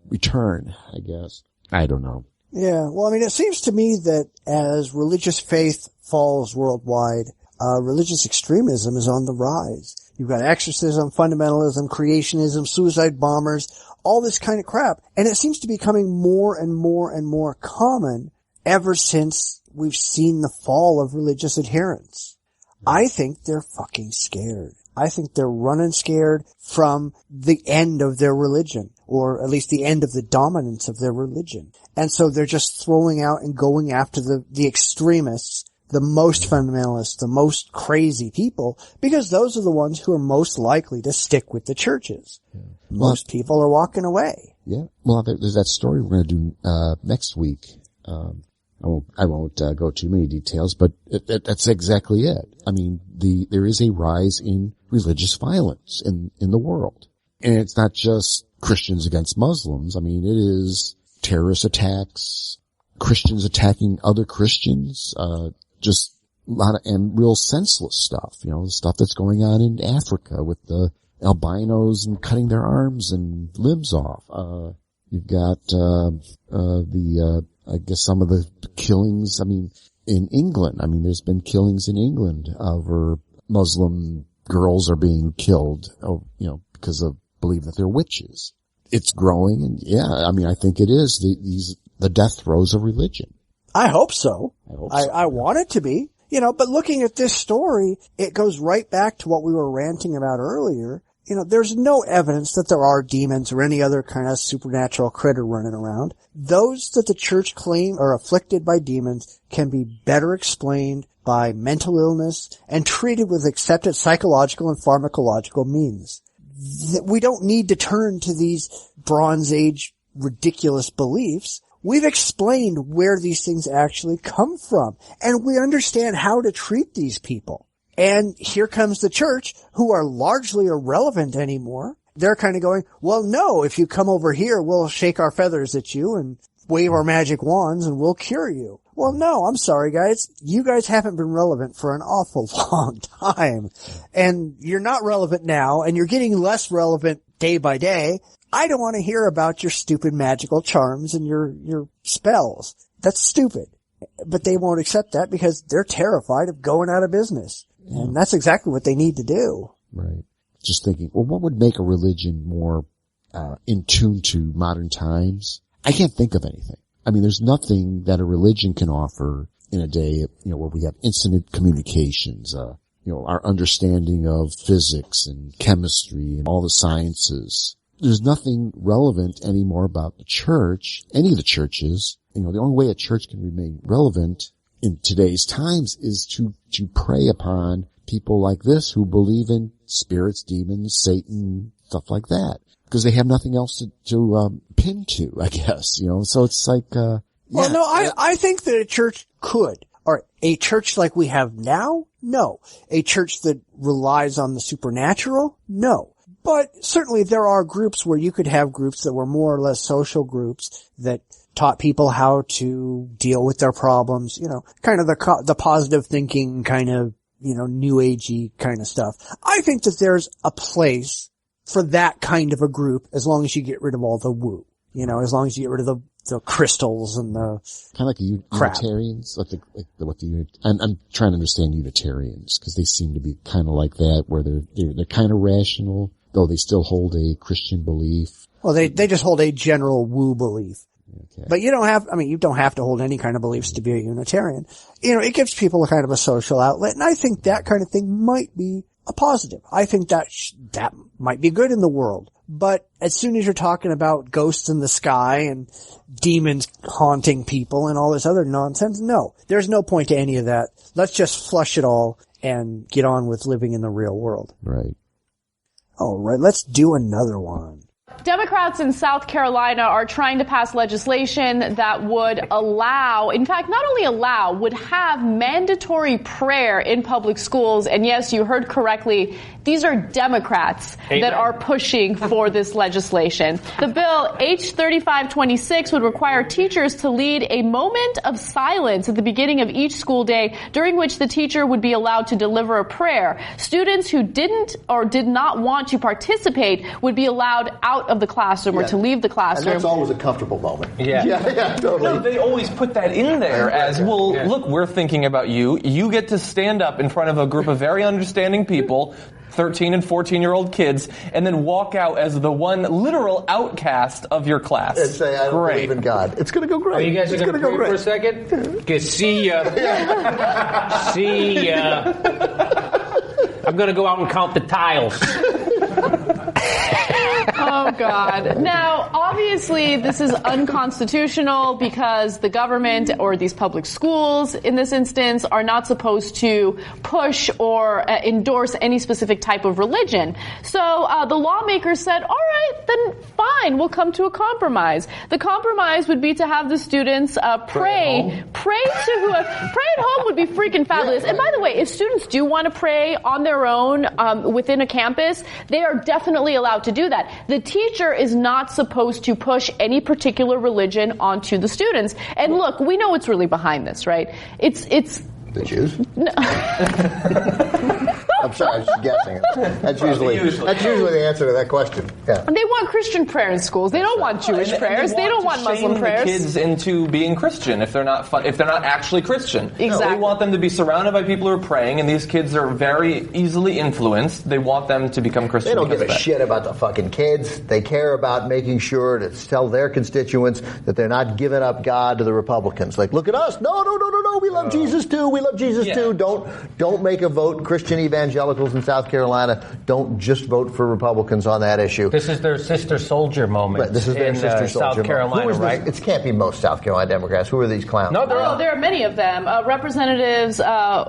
return, I guess. I don't know. Yeah, well, I mean, it seems to me that as religious faith falls worldwide, religious extremism is on the rise. You've got exorcism, fundamentalism, creationism, suicide bombers, all this kind of crap. And it seems to be becoming more and more and more common ever since we've seen the fall of religious adherents. I think they're fucking scared. I think they're running scared from the end of their religion, or at least the end of the dominance of their religion. And so they're just throwing out and going after the extremists, the most fundamentalists, the most crazy people, because those are the ones who are most likely to stick with the churches. Yeah. Most people are walking away. Yeah. Well, there's that story we're going to do next week. I won't go too many details, but that's exactly it. I mean, there is a rise in religious violence in the world. And it's not just Christians against Muslims. I mean, it is terrorist attacks, Christians attacking other Christians, just a lot of, and real senseless stuff, the stuff that's going on in Africa with the albinos and cutting their arms and limbs off. You've got, I guess some of the killings, in England. There's been killings in England where Muslim girls are being killed, because of believe that they're witches. It's growing, and yeah, I think it is the death throes of religion. I hope so. I want it to be, but looking at this story, it goes right back to what we were ranting about earlier. There's no evidence that there are demons or any other kind of supernatural critter running around. Those that the church claim are afflicted by demons can be better explained by mental illness and treated with accepted psychological and pharmacological means. We don't need to turn to these Bronze Age ridiculous beliefs. We've explained where these things actually come from, and we understand how to treat these people. And here comes the church, who are largely irrelevant anymore. They're kind of going, well, no, if you come over here, we'll shake our feathers at you and wave our magic wands and we'll cure you. Well, no, I'm sorry, guys. You guys haven't been relevant for an awful long time. And you're not relevant now, and you're getting less relevant day by day. I don't want to hear about your stupid magical charms and your spells. That's stupid. But they won't accept that because they're terrified of going out of business. Yeah. And that's exactly what they need to do. Right. Just thinking, well, what would make a religion more in tune to modern times? I can't think of anything. There's nothing that a religion can offer in a day, where we have instant communications, our understanding of physics and chemistry and all the sciences. There's nothing relevant anymore about the church, any of the churches. The only way a church can remain relevant in today's times is to prey upon people like this who believe in spirits, demons, Satan, stuff like that. Because they have nothing else to pin to, I guess, So it's like, Well, no, I think that a church could. All right, a church like we have now? No. A church that relies on the supernatural? No. But certainly there are groups where you could have groups that were more or less social groups that taught people how to deal with their problems, kind of the positive thinking kind of, new agey kind of stuff. I think that there's a place for that kind of a group as long as you get rid of all the woo. As long as you get rid of the crystals and the kind of like the Unitarians, I'm trying to understand Unitarians because they seem to be kind of like that, where they're kind of rational, though they still hold a Christian belief. Well, they just hold a general woo belief. Okay. But you don't have to hold any kind of beliefs to be a Unitarian. It gives people a kind of a social outlet, and I think that kind of thing might be a positive. I think that might be good in the world. But as soon as you're talking about ghosts in the sky and demons haunting people and all this other nonsense, no, there's no point to any of that. Let's just flush it all and get on with living in the real world. Right. All right, let's do another one. Democrats in South Carolina are trying to pass legislation that would allow, in fact, not only allow, would have mandatory prayer in public schools. And yes, you heard correctly, these are Democrats that are pushing for this legislation. The bill, H3526, would require teachers to lead a moment of silence at the beginning of each school day, during which the teacher would be allowed to deliver a prayer. Students who didn't or did not want to participate would be allowed out of the classroom or to leave the classroom. And that's always a comfortable moment. Yeah, totally. No, they always put that in there as, look, we're thinking about you. You get to stand up in front of a group of very understanding people, 13 and 14-year-old kids, and then walk out as the one literal outcast of your class. And say, I don't believe in God. It's going to go great. Oh, you guys are going to pray for a second? Okay, see ya. See ya. I'm going to go out and count the tiles. Oh, God. Now, obviously, this is unconstitutional because the government or these public schools, in this instance, are not supposed to push or endorse any specific type of religion. So the lawmakers said, all right, then fine, we'll come to a compromise. The compromise would be to have the students pray. Pray at home would be freaking fabulous. And by the way, if students do want to pray on their own within a campus, they are definitely allowed to do that. The teacher is not supposed to push any particular religion onto the students. And look, we know what's really behind this, right? It's the Jews? No. I'm sorry, I was just guessing. That's usually the answer to that question. Yeah. They want Christian prayer in schools. They don't want Jewish prayers. They don't want Muslim prayers. The kids into being Christian if they're not actually Christian. Exactly. They want them to be surrounded by people who are praying, and these kids are very easily influenced. They want them to become Christian. They don't give a shit about the fucking kids. They care about making sure to tell their constituents that they're not giving up God to the Republicans. Like, look at us. No. We love Jesus too. We love Jesus too. Don't make a vote. Christian evangelicals in South Carolina, don't just vote for Republicans on that issue. This is their sister soldier moment. Right, this is their sister soldier South Carolina, moment. right? It can't be most South Carolina Democrats. Who are these clowns? No, there are many of them. Representatives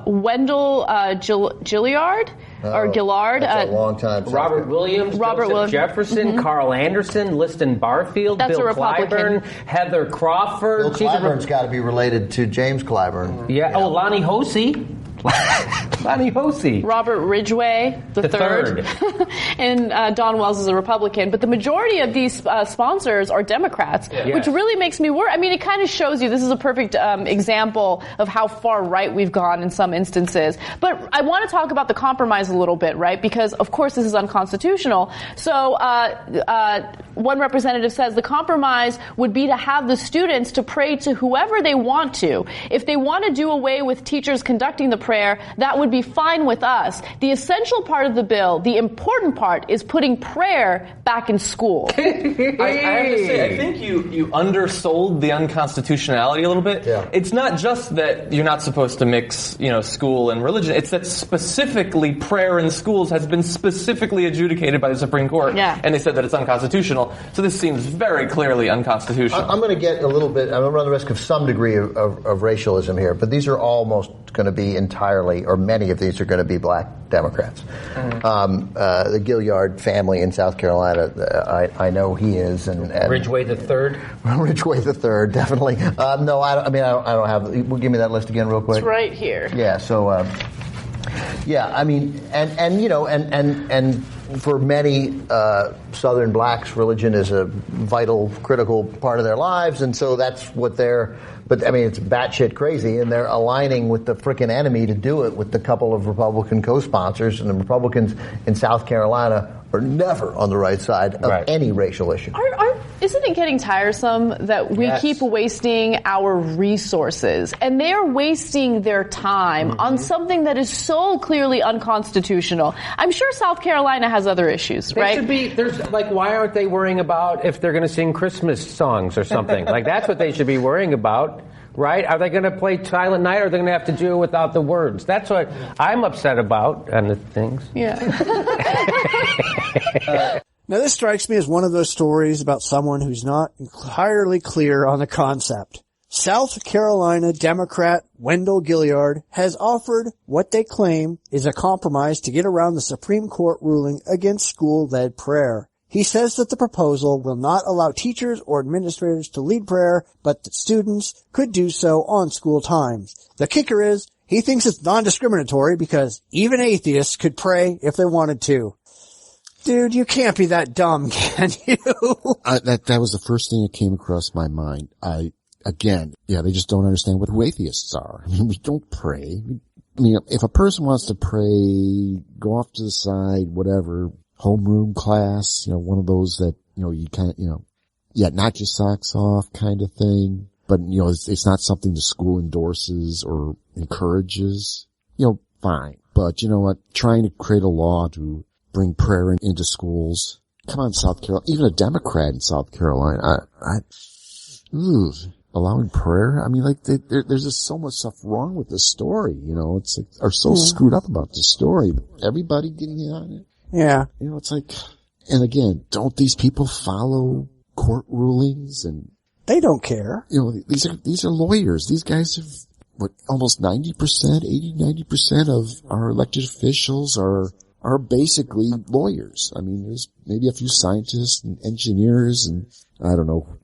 Wendell Gillard. Or Gillard. That's a long time. Robert Williams, Joseph Jefferson, Carl Anderson, Liston Barfield, That's Bill a Republican. Clyburn, Heather Crawford. Bill Clyburn's got to be related to James Clyburn. Yeah. Oh, Lonnie Hosey. Lonnie Hosey. Robert Ridgway the third. And Don Wells is a Republican. But the majority of these sponsors are Democrats, which really makes me worry. I mean, it kind of shows you this is a perfect example of how far right we've gone in some instances. But I want to talk about the compromise a little bit, right? Because, of course, this is unconstitutional. So one representative says the compromise would be to have the students to pray to whoever they want to. If they want to do away with teachers conducting the prayer, that would be fine with us. The essential part of the bill, the important part, is putting prayer back in school. I have to say, I think you undersold the unconstitutionality a little bit. Yeah. It's not just that you're not supposed to mix, school and religion. It's that specifically prayer in schools has been specifically adjudicated by the Supreme Court. Yeah. And they said that it's unconstitutional. unconstitutional. So this seems very clearly unconstitutional. I'm going to get a little bit, I'm going to run the risk of some degree of racialism here, but these are almost going to be entirely, or many of these are going to be black Democrats. The Gilliard family in South Carolina, I know he is. And Ridgway the Third? Ridgway the Third, definitely. No, I don't have, give me that list again real quick. It's right here. Yeah, so, yeah, I mean, and for many Southern blacks, religion is a vital, critical part of their lives, and so that's what they're. But I mean, it's batshit crazy, and they're aligning with the frickin' enemy to do it with the couple of Republican co-sponsors, and the Republicans in South Carolina are never on the right side of any racial issue. Isn't it getting tiresome that we keep wasting our resources and they're wasting their time on something that is so clearly unconstitutional? I'm sure South Carolina has other issues, right? Should be, there's like, why aren't they worrying about if they're going to sing Christmas songs or something? Like, that's what they should be worrying about. Right? Are they going to play Silent Night, or are they going to have to do it without the words? That's what I'm upset about and the things. Yeah. Now, this strikes me as one of those stories about someone who's not entirely clear on the concept. South Carolina Democrat Wendell Gilliard has offered what they claim is a compromise to get around the Supreme Court ruling against school-led prayer. He says that the proposal will not allow teachers or administrators to lead prayer, but that students could do so on school times. The kicker is, he thinks it's non-discriminatory because even atheists could pray if they wanted to. Dude, you can't be that dumb, can you? That was the first thing that came across my mind. They just don't understand what atheists are. I mean, we don't pray. I mean, if a person wants to pray, go off to the side, whatever, homeroom class, one of those that, you can't, knock your socks off kind of thing. But, it's not something the school endorses or encourages. Fine. But you know what? Trying to create a law to bring prayer into schools. Come on, South Carolina. Even a Democrat in South Carolina. Allowing prayer? I mean, there's just so much stuff wrong with this story, it's like, are so screwed up about the story. Everybody getting in on it. Yeah. It's like, and again, don't these people follow court rulings? And they don't care. These are lawyers. These guys have, almost 90%, 90% of our elected officials are basically lawyers. I mean, there's maybe a few scientists and engineers and, I don't know,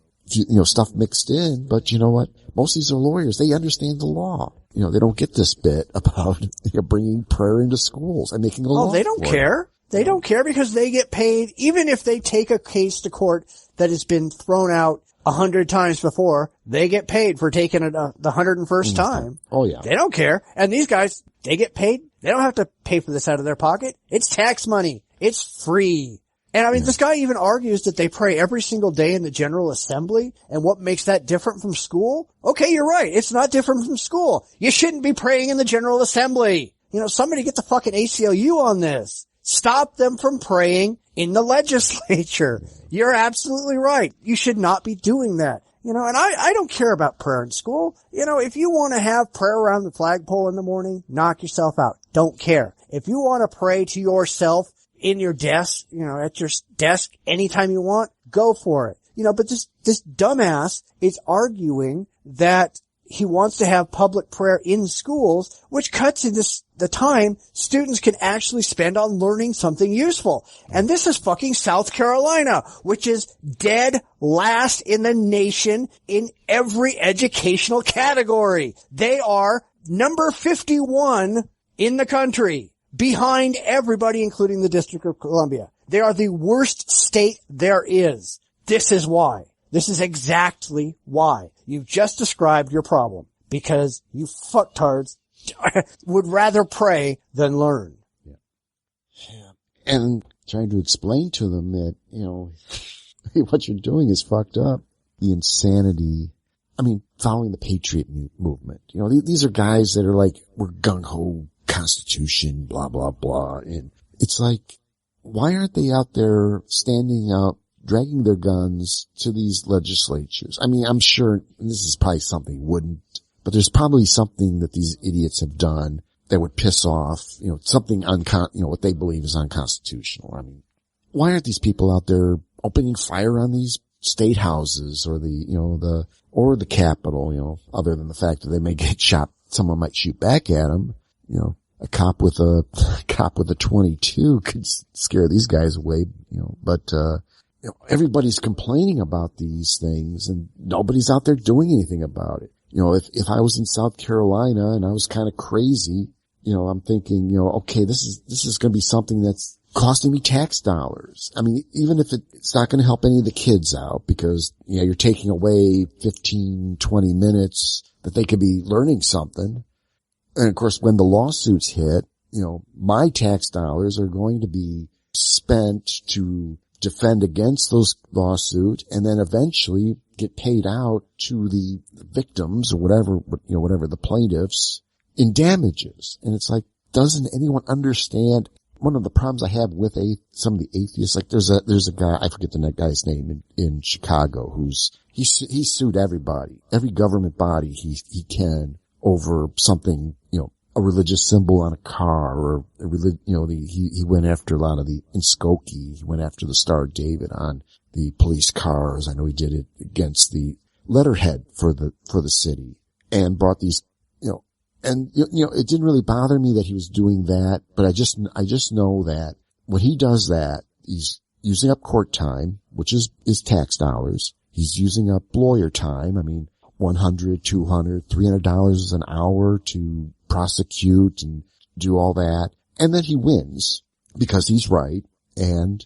stuff mixed in, but you know what? Most of these are lawyers. They understand the law. They don't get this bit about bringing prayer into schools and making a law. Oh, they don't care. They don't care because they get paid, even if they take a case to court that has been thrown out 100 times before, they get paid for taking it the 101st time. Oh, yeah. They don't care. And these guys, they get paid. They don't have to pay for this out of their pocket. It's tax money. It's free. And I mean, this guy even argues that they pray every single day in the General Assembly. And what makes that different from school? Okay, you're right. It's not different from school. You shouldn't be praying in the General Assembly. Somebody get the fucking ACLU on this. Stop them from praying in the legislature. You're absolutely right. You should not be doing that. And I don't care about prayer in school. If you want to have prayer around the flagpole in the morning, knock yourself out. Don't care. If you want to pray to yourself in your desk, at your desk anytime you want, go for it. But this dumbass is arguing that he wants to have public prayer in schools, which cuts into the time students can actually spend on learning something useful. And this is fucking South Carolina, which is dead last in the nation in every educational category. They are number 51 in the country, behind everybody, including the District of Columbia. They are the worst state there is. This is why. This is exactly why. You've just described your problem. Because you fucktards would rather pray than learn. Yeah. And trying to explain to them that, what you're doing is fucked up. The insanity. I mean, following the Patriot movement. These are guys that are like, we're gung-ho, Constitution, blah, blah, blah. And it's like, why aren't they out there standing up, dragging their guns to these legislatures? I mean, I'm sure, and this is probably something wouldn't, but there's probably something that these idiots have done that would piss off, something what they believe is unconstitutional. I mean, why aren't these people out there opening fire on these state houses or the Capitol, other than the fact that they may get shot, someone might shoot back at them, a cop with a 22 could scare these guys away, but, everybody's complaining about these things and nobody's out there doing anything about it. If I was in South Carolina and I was kind of crazy, I'm thinking, okay, this is going to be something that's costing me tax dollars. I mean, even if it's not going to help any of the kids out because, you're taking away 15, 20 minutes that they could be learning something. And of course, when the lawsuits hit, my tax dollars are going to be spent to defend against those lawsuits and then eventually get paid out to the victims or whatever the plaintiffs in damages. And it's like, doesn't anyone understand? One of the problems I have with some of the atheists, like there's a guy, I forget the guy's name in Chicago, he sued everybody, every government body he can over something, a religious symbol on a car or he went after a lot of in Skokie, he went after the Star of David on the police cars. I know he did it against the letterhead for the city and brought these, and it didn't really bother me that he was doing that, but I just know that when he does that, he's using up court time, which is tax dollars. He's using up lawyer time. I mean, $100, $200, $300 an hour to prosecute and do all that. And then he wins because he's right. And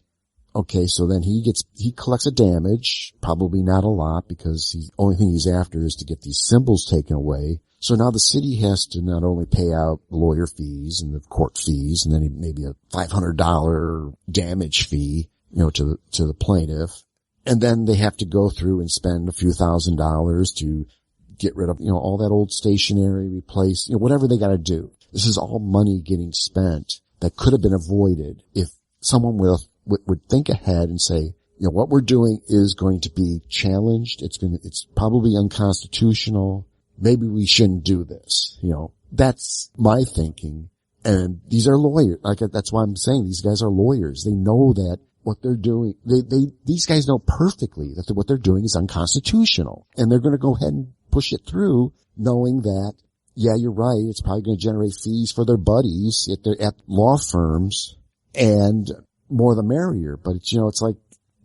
okay, so then he collects a damage, probably not a lot because the only thing he's after is to get these symbols taken away. So now the city has to not only pay out lawyer fees and the court fees and then maybe a $500 damage fee, to the plaintiff. And then they have to go through and spend a few $1,000s to get rid of, all that old stationery, replace, whatever they got to do. This is all money getting spent that could have been avoided if someone would think ahead and say, what we're doing is going to be challenged. It's probably unconstitutional. Maybe we shouldn't do this. That's my thinking. And these are lawyers. That's why I'm saying these guys are lawyers. They know that what they're doing, these guys know perfectly that what they're doing is unconstitutional. And they're going to go ahead and push it through knowing that, yeah, you're right. It's probably going to generate fees for their buddies at law firms and more the merrier. But it's like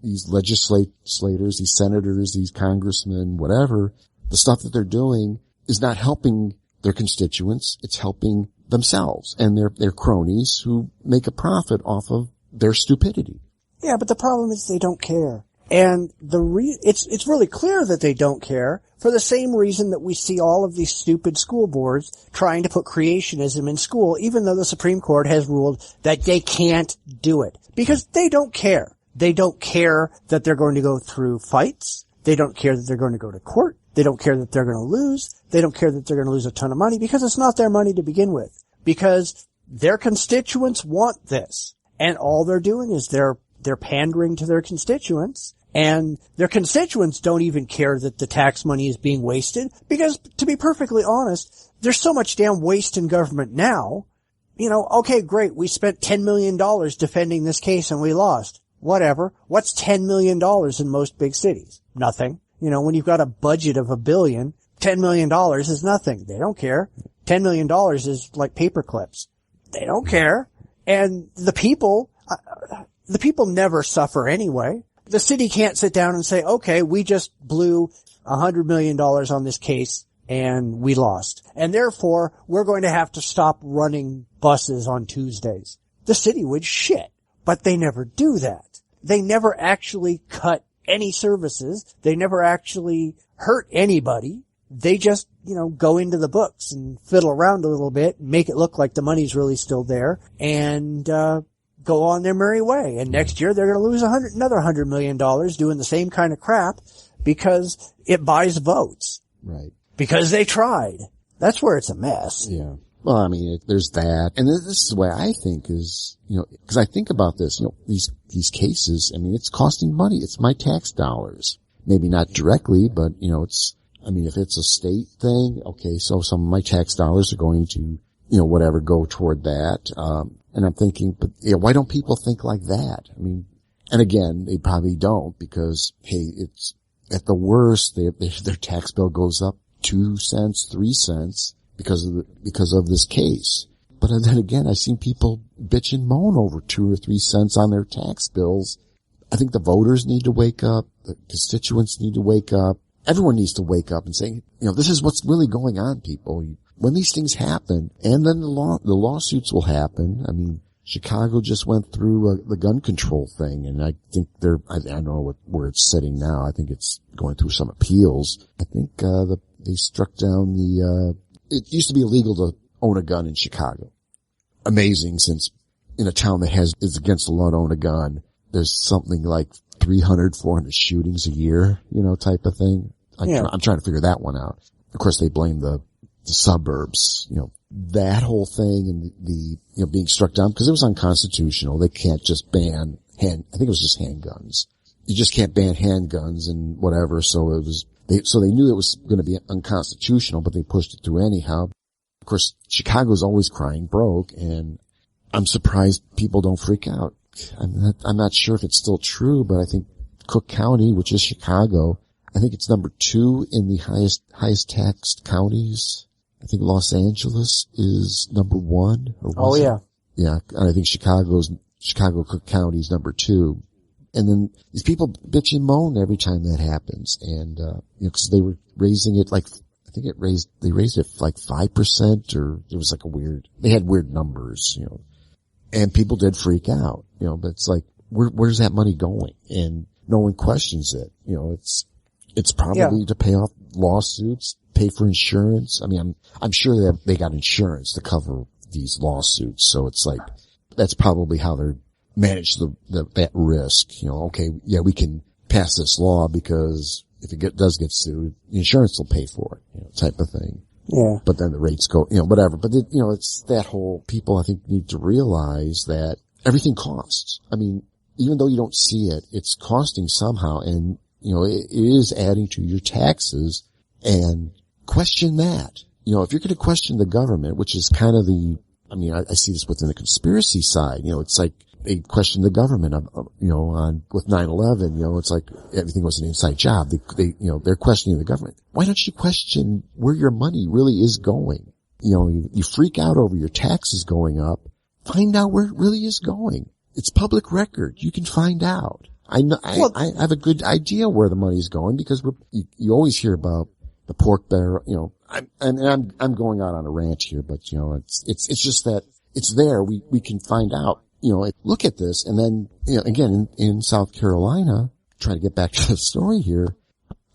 these legislators, these senators, these congressmen, whatever, the stuff that they're doing is not helping their constituents. It's helping themselves and their cronies who make a profit off of their stupidity. Yeah, but the problem is they don't care. And it's really clear that they don't care for the same reason that we see all of these stupid school boards trying to put creationism in school, even though the Supreme Court has ruled that they can't do it. Because they don't care. They don't care that they're going to go through fights. They don't care that they're going to go to court. They don't care that they're going to lose. They don't care that they're going to lose a ton of money because it's not their money to begin with. Because their constituents want this. And all they're doing is they're pandering to their constituents. And their constituents don't even care that the tax money is being wasted because, to be perfectly honest, there's so much damn waste in government now. Okay, great, we spent $10 million defending this case and we lost. Whatever. What's $10 million in most big cities? Nothing. When you've got a budget of $1 billion, $10 million is nothing. They don't care. $10 million is like paper clips. They don't care. And the people never suffer anyway. The city can't sit down and say, okay, we just blew $100 million on this case and we lost. And therefore, we're going to have to stop running buses on Tuesdays. The city would shit. But they never do that. They never actually cut any services. They never actually hurt anybody. They just, go into the books and fiddle around a little bit, make it look like the money's really still there, and go on their merry way. And next year they're going to lose another $100 million doing the same kind of crap because it buys votes. Right. Because they tried. That's where it's a mess. Yeah. Well, I mean, there's that. And this is the way I think is, because I think about this, these cases, I mean, it's costing money. It's my tax dollars. Maybe not directly, but, if it's a state thing, okay, so some of my tax dollars are going to, go toward that. And I'm thinking, but why don't people think like that? I mean, And again, they probably don't because, hey, it's at the worst, their tax bill goes up 2 cents, 3 cents because of this case. But then again, I've seen people bitch and moan over 2 or 3 cents on their tax bills. I think the voters need to wake up. The constituents need to wake up. Everyone needs to wake up and say, this is what's really going on, people. When these things happen, and then the lawsuits will happen. I mean, Chicago just went through the gun control thing, and I think I don't know where it's sitting now. I think it's going through some appeals. I think they struck down it used to be illegal to own a gun in Chicago. Amazing, since in a town that is against the law to own a gun, there's something like 300, 400 shootings a year, type of thing. I'm trying to figure that one out. Of course, they blame the suburbs, that whole thing and the being struck down because it was unconstitutional. They can't just ban I think it was just handguns. You just can't ban handguns and whatever. So they knew it was going to be unconstitutional, but they pushed it through anyhow. Of course, Chicago's always crying broke, and I'm surprised people don't freak out. I'm not sure if it's still true, but I think Cook County, which is Chicago, I think it's number 2 in the highest taxed counties. I think Los Angeles is number 1. Oh, yeah. Yeah. And I think Chicago Cook County is number 2. And then these people bitch and moan every time that happens. And, cause they were raising it they raised it like 5%, or it was like they had weird numbers, and people did freak out, but it's like, where's that money going? And no one questions it. It's probably to pay off lawsuits, pay for insurance. I mean, I'm sure that they got insurance to cover these lawsuits. So it's like, that's probably how they're managed that risk. Okay, yeah, we can pass this law because if it does get sued, the insurance will pay for it, type of thing. Yeah. But then the rates go, whatever. But it's that whole, people I think need to realize that everything costs. I mean, even though you don't see it, it's costing somehow, and it is adding to your taxes. And question that. If you're going to question the government, which is kind of I see this within the conspiracy side. It's like they question the government, with 9/11. It's like everything was an inside job. They're questioning the government. Why don't you question where your money really is going? You freak out over your taxes going up. Find out where it really is going. It's public record. You can find out. I have a good idea where the money is going because you always hear about the pork barrel, I'm going out on a rant here, but it's just that it's there. We can find out, look at this. And then, again, in South Carolina, trying to get back to the story here,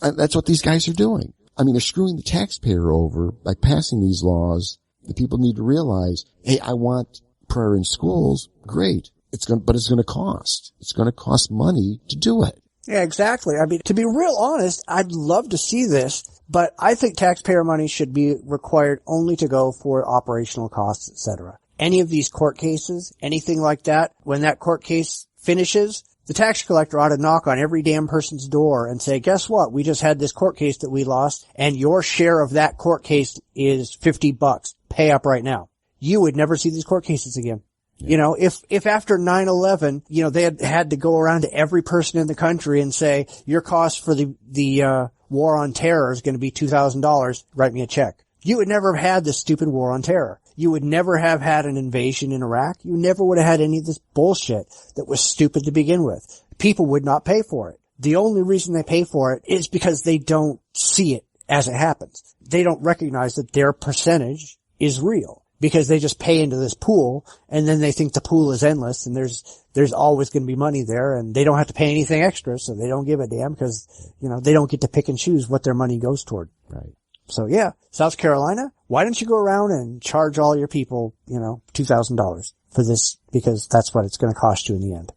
that's what these guys are doing. I mean, they're screwing the taxpayer over by passing these laws. The people need to realize, hey, I want prayer in schools. Great. But it's going to cost. It's going to cost money to do it. Yeah, exactly. I mean, to be real honest, I'd love to see this, but I think taxpayer money should be required only to go for operational costs, etc. Any of these court cases, anything like that, when that court case finishes, the tax collector ought to knock on every damn person's door and say, guess what? We just had this court case that we lost, and your share of that court case is $50. Pay up right now. You would never see these court cases again. Yeah. If after 9/11, they had to go around to every person in the country and say, your cost for the war on terror is going to be $2,000, write me a check. You would never have had this stupid war on terror. You would never have had an invasion in Iraq. You never would have had any of this bullshit that was stupid to begin with. People would not pay for it. The only reason they pay for it is because they don't see it as it happens. They don't recognize that their percentage is real. Because they just pay into this pool, and then they think the pool is endless, and there's always going to be money there, and they don't have to pay anything extra, so they don't give a damn because, they don't get to pick and choose what their money goes toward. Right. So yeah, South Carolina, why don't you go around and charge all your people, $2,000 for this, because that's what it's going to cost you in the end.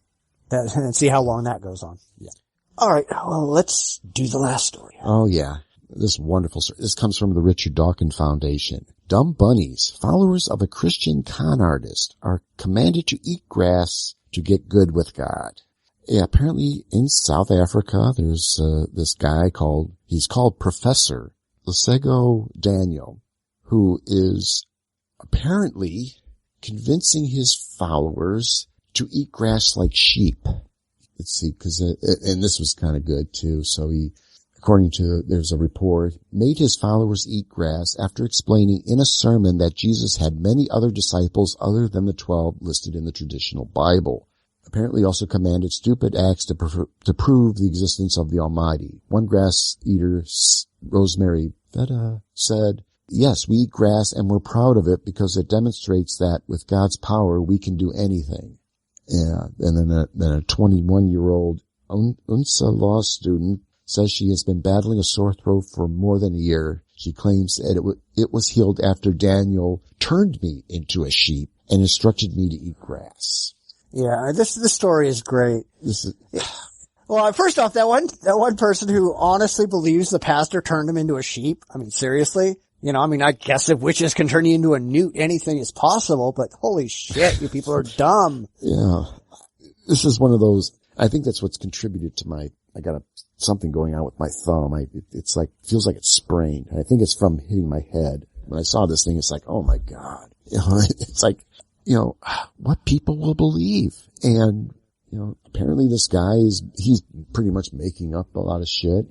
And see how long that goes on. Yeah. All right, well, let's do the last story. Oh yeah. This wonderful story. This comes from the Richard Dawkins Foundation. Dumb bunnies, followers of a Christian con artist, are commanded to eat grass to get good with God. Yeah, apparently in South Africa, there's this guy he's called Professor Lesego Daniel, who is apparently convincing his followers to eat grass like sheep. let's see, and this was kind of good too. So according to, there's a report, made his followers eat grass after explaining in a sermon that Jesus had many other disciples other than the 12 listed in the traditional Bible. Apparently also commanded stupid acts to prove the existence of the Almighty. One grass eater, Rosemary Veda, said, "Yes, we eat grass and we're proud of it because it demonstrates that with God's power we can do anything." Yeah, and then a 21-year-old UNSA law student says she has been battling a sore throat for more than a year. She claims that it was healed after Daniel turned me into a sheep and instructed me to eat grass. Yeah, this story is great. Well, first off, that one person who honestly believes the pastor turned him into a sheep. I mean, seriously? I guess if witches can turn you into a newt, anything is possible, but holy shit, you people are dumb. Yeah. This is one of those, I think that's what's contributed to I got something going on with my thumb. Feels like it's sprained. I think it's from hitting my head. When I saw this thing, it's like, oh my God. It's like, what people will believe. And, apparently this guy he's pretty much making up a lot of shit,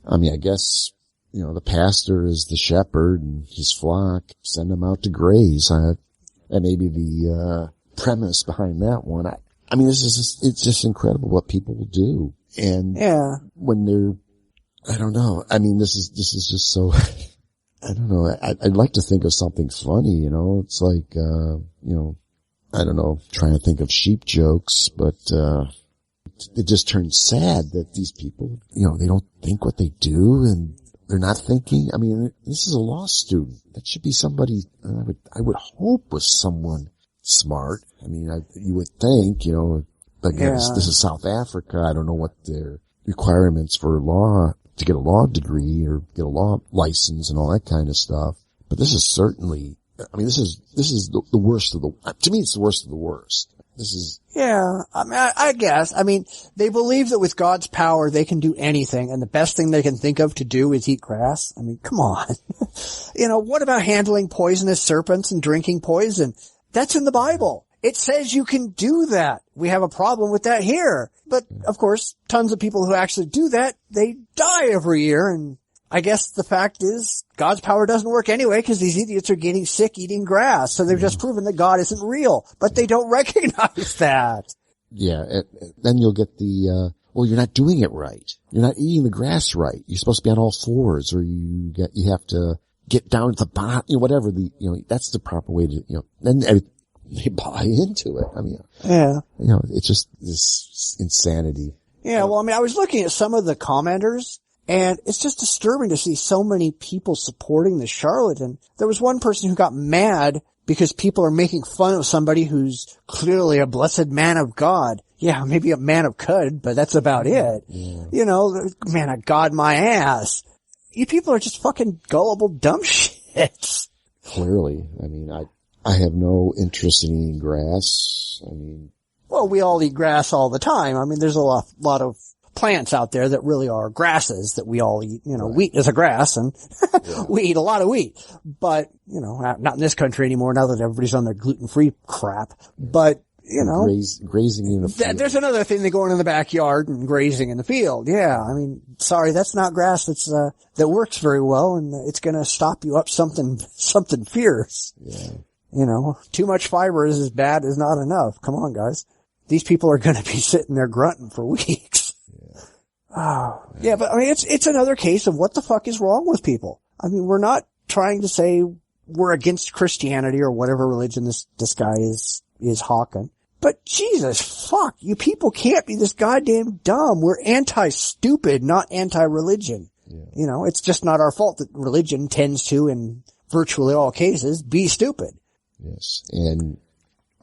I guess, the pastor is the shepherd and his flock send him out to graze. That may be the, premise behind that one. It's just incredible what people will do. And when they're, I don't know. This is just so, I don't know. I'd like to think of something funny, it's like, I don't know, trying to think of sheep jokes, but, it just turns sad that these people, they don't think what they do and they're not thinking. This is a law student. That should be somebody, I would hope was someone smart. You would think, again, this is South Africa. I don't know what their requirements for law, to get a law degree or get a law license and all that kind of stuff. But this is certainly, this is the worst of to me, it's the worst of the worst. Yeah, I guess. They believe that with God's power they can do anything, and the best thing they can think of to do is eat grass. Come on. What about handling poisonous serpents and drinking poison? That's in the Bible. It says you can do that. We have a problem with that here. But, of course, tons of people who actually do that, they die every year, and I guess the fact is God's power doesn't work anyway because these idiots are getting sick eating grass. So they've just proven that God isn't real, but they don't recognize that. Yeah. Then you'll get the, you're not doing it right. You're not eating the grass right. You're supposed to be on all fours, or you have to get down to the bottom, whatever that's the proper way to, then they buy into it. It's just this insanity. Yeah. Well, I was looking at some of the commenters, and it's just disturbing to see so many people supporting the charlatan. There was one person who got mad because people are making fun of somebody who's clearly a blessed man of God. Yeah, maybe a man of cud, but that's about it. Yeah. Man, I God my ass. You people are just fucking gullible dumb shits. Clearly. I have no interest in eating grass. Well, we all eat grass all the time. There's a lot of plants out there that really are grasses that we all eat. Right. Wheat is a grass, and we eat a lot of wheat. But, not in this country anymore now that everybody's on their gluten-free crap. But, grazing in the field. There's another thing, they go in the backyard and grazing in the field. Yeah, sorry, that's not grass that works very well, and it's gonna stop you up something fierce. Yeah. Too much fiber is as bad as not enough. Come on, guys. These people are gonna be sitting there grunting for weeks. Yeah, but it's another case of what the fuck is wrong with people. We're not trying to say we're against Christianity or whatever religion this guy is hawking. But Jesus fuck, you people can't be this goddamn dumb. We're anti-stupid, not anti-religion. Yeah. It's just not our fault that religion tends to, in virtually all cases, be stupid. Yes, and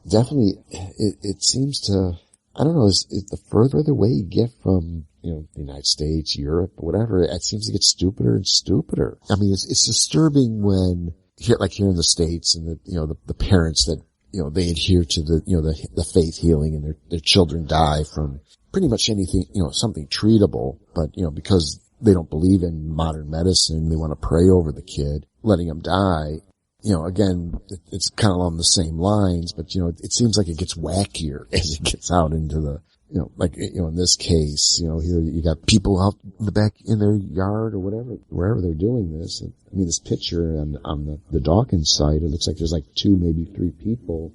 definitely it seems to, I don't know, it's the further away you get from, the United States, Europe, whatever, it seems to get stupider and stupider. It's disturbing when, here in the States, and the parents that, they adhere to the faith healing, and their children die from pretty much anything, something treatable, but, because they don't believe in modern medicine, they want to pray over the kid, letting him die. again, it's kind of along the same lines, but it seems like it gets wackier as it gets out into the, in this case, here you got people out in the back in their yard or whatever, wherever they're doing this. And, this picture on the Dawkins site, it looks like there's like 2, maybe 3 people,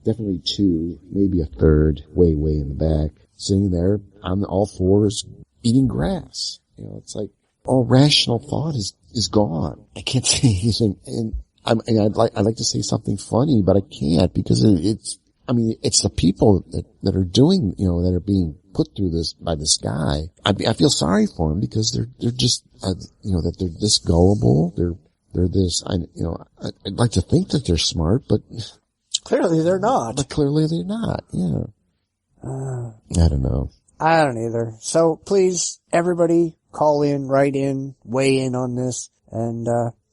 definitely 2, maybe a third, way in the back, sitting there on all fours eating grass. It's like all rational thought is gone. I can't say anything, and I'd like to say something funny, but I can't because it's the people that are doing, that are being put through this by this guy. I feel sorry for them because they're just, that they're this gullible. They're this, I'd like to think that they're smart, but clearly they're not. But clearly they're not, yeah. I don't know. I don't either. So please, everybody, call in, write in, weigh in on this, and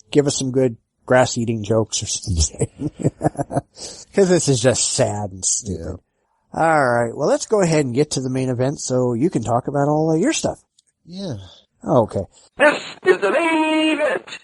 give us some good grass-eating jokes or something. Because this is just sad and stupid. Yeah. All right. Well, let's go ahead and get to the main event so you can talk about all your stuff. Yeah. Okay. This is the main event.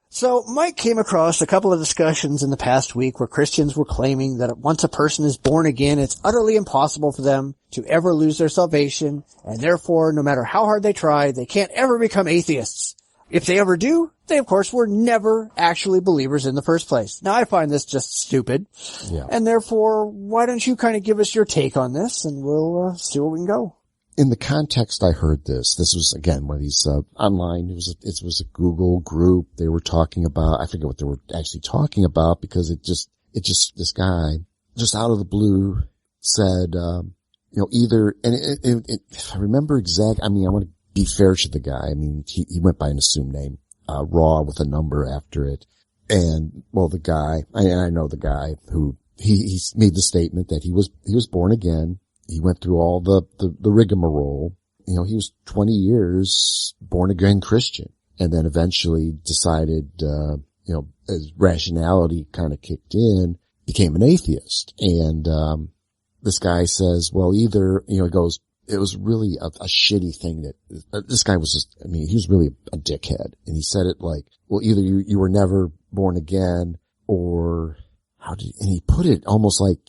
So Mike came across a couple of discussions in the past week where Christians were claiming that once a person is born again, it's utterly impossible for them to ever lose their salvation, and therefore, no matter how hard they try, they can't ever become atheists. If they ever do, they of course were never actually believers in the first place. Now I find this just stupid. Yeah. And therefore, why don't you kind of give us your take on this and we'll see where we can go. In the context I heard this was again one of these online, it was a Google group. They were talking about, I forget what they were actually talking about because this guy just out of the blue said, either, and if I remember exact, I want to be fair to the guy. He went by an assumed name, Raw with a number after it. And, well, the guy, I know the guy who, he made the statement that he was born again. He went through all the rigmarole. He was 20 years born again Christian and then eventually decided, as rationality kind of kicked in, became an atheist. And, this guy says, well, either, he goes, it was really a shitty thing that this guy was just, he was really a dickhead. And he said it like, well, either you were never born again or and he put it almost like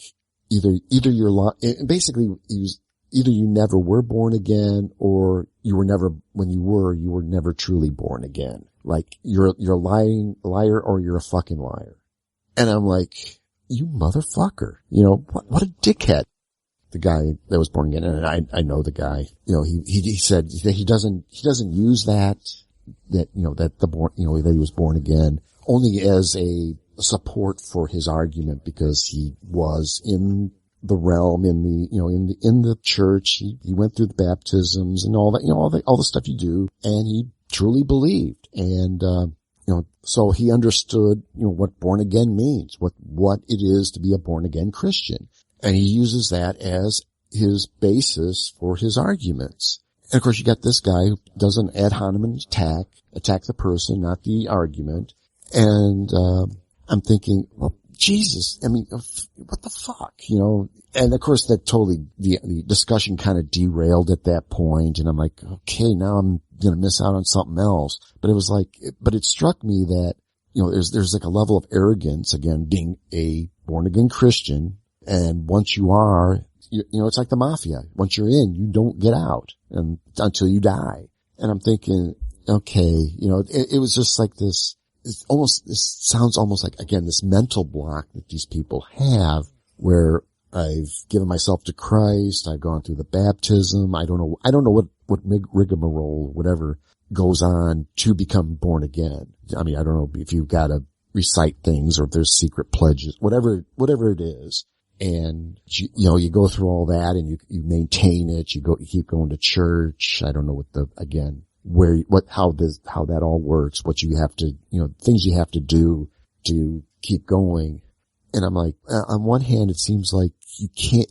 either you're basically he was either you never were born again or you were never, when you were never truly born again. Like you're a liar or you're a fucking liar. And I'm like, you motherfucker, what a dickhead. The guy that was born again, and I know the guy, he said that he doesn't use that he was born again only as a support for his argument because he was in the realm, in the church. He went through the baptisms and all that, all the stuff you do, and he truly believed. And, so he understood, what born again means, what it is to be a born again Christian. And he uses that as his basis for his arguments. And of course you got this guy who does an ad hominem attack the person, not the argument. And, I'm thinking, well, Jesus, what the fuck, And of course that totally, the discussion kind of derailed at that point. And I'm like, okay, now I'm going to miss out on something else. But it struck me that, there's like a level of arrogance, again, being a born again Christian. And once you are, it's like the mafia. Once you're in, you don't get out until you die. And I'm thinking, okay, it was just like this. This sounds almost like, again, this mental block that these people have where I've given myself to Christ. I've gone through the baptism. I don't know what rigmarole, whatever goes on to become born again. I don't know if you've got to recite things or if there's secret pledges, whatever it is. And you go through all that and you maintain it. You keep going to church. I don't know how that all works, what you have to, things you have to do to keep going. And I'm like, on one hand, it seems like you can't,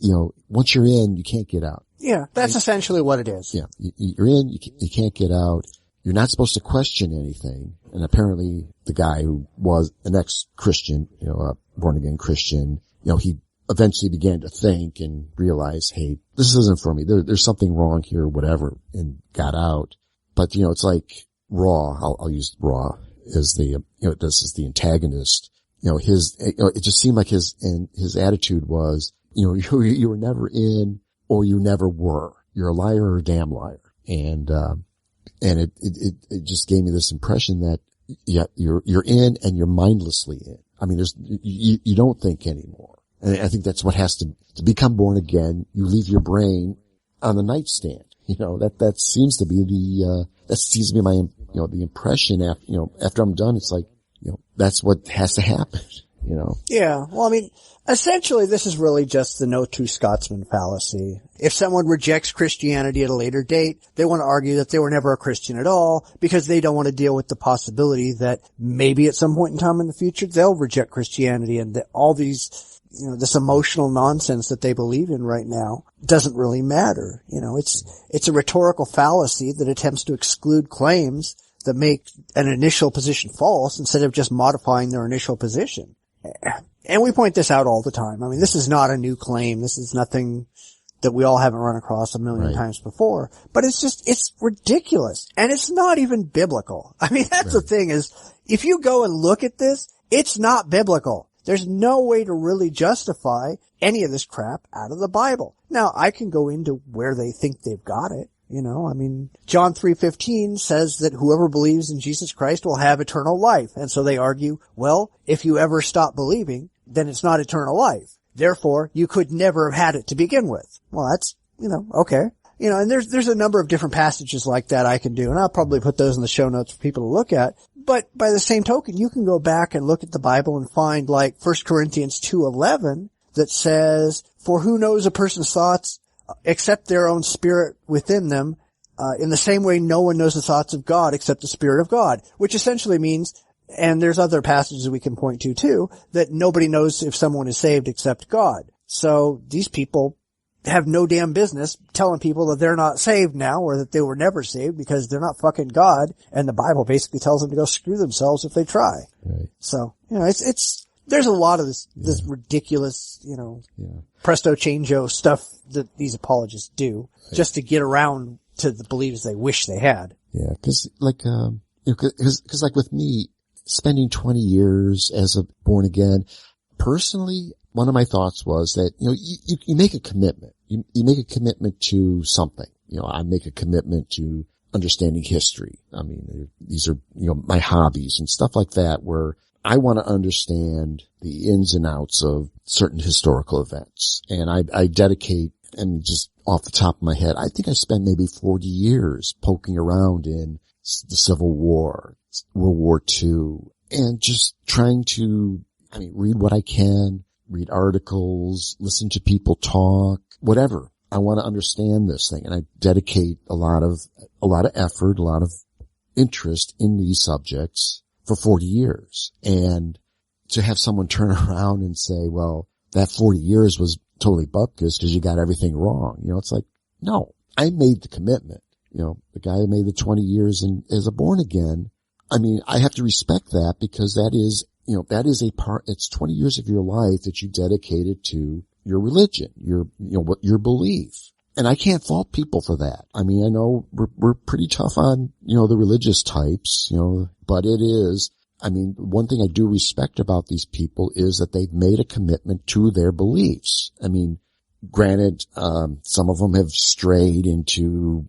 once you're in, you can't get out. Yeah, that's essentially what it is. Yeah, you're in, you can't get out. You're not supposed to question anything. And apparently the guy who was an ex-Christian, a born-again Christian, he eventually began to think and realize, hey, this isn't for me. There's something wrong here, whatever, and got out. But, it's like Raw. I'll use Raw. this is the antagonist. It just seemed like his attitude was, you were never in or you never were. You're a liar or a damn liar. And it just gave me this impression that, yeah, you're in and you're mindlessly in. I mean, you don't think anymore. And I think that's what has to become born again. You leave your brain on the nightstand. That seems to be my, the impression after I'm done. It's like, that's what has to happen, Yeah. Well, I mean, essentially this is really just the no true Scotsman fallacy. If someone rejects Christianity at a later date, they want to argue that they were never a Christian at all because they don't want to deal with the possibility that maybe at some point in time in the future they'll reject Christianity, and that all these, this emotional nonsense that they believe in right now doesn't really matter. It's a rhetorical fallacy that attempts to exclude claims that make an initial position false instead of just modifying their initial position. And we point this out all the time. I mean, this is not a new claim. This is nothing that we all haven't run across a million times before. But it's ridiculous. And it's not even biblical. I mean, that's the thing is, if you go and look at this, it's not biblical. There's no way to really justify any of this crap out of the Bible. Now, I can go into where they think they've got it. I mean, John 3:15 says that whoever believes in Jesus Christ will have eternal life. And so they argue, well, if you ever stop believing, then it's not eternal life. Therefore, you could never have had it to begin with. Well, that's, okay. And there's a number of different passages like that I can do, and I'll probably put those in the show notes for people to look at. But by the same token, you can go back and look at the Bible and find like 1 Corinthians 2:11 that says, for who knows a person's thoughts except their own spirit within them, in the same way no one knows the thoughts of God except the Spirit of God, which essentially means, and there's other passages we can point to too, that nobody knows if someone is saved except God. So these people have no damn business telling people that they're not saved now or that they were never saved because they're not fucking God, and the Bible basically tells them to go screw themselves if they try. Right. So, there's a lot of this ridiculous, presto changeo stuff that these apologists do just to get around to the beliefs they wish they had. Yeah, cause like with me, spending 20 years as a born again, personally, one of my thoughts was that, you make a commitment. You make a commitment to something. I make a commitment to understanding history. I mean, these are, my hobbies and stuff like that where I want to understand the ins and outs of certain historical events. And I dedicate, and just off the top of my head, I think I spent maybe 40 years poking around in the Civil War, World War II, and just trying to, read what I can, read articles, listen to people talk, whatever. I want to understand this thing, and I dedicate a lot of effort, a lot of interest in these subjects for 40 years. And to have someone turn around and say, well, that 40 years was totally bupkis because you got everything wrong. It's like, no, I made the commitment. The guy who made the 20 years as a born again. I have to respect that because that is a part, it's 20 years of your life that you dedicated to your religion, your belief. And I can't fault people for that. I know we're pretty tough on, the religious types, but it is, one thing I do respect about these people is that they've made a commitment to their beliefs. Granted, some of them have strayed into,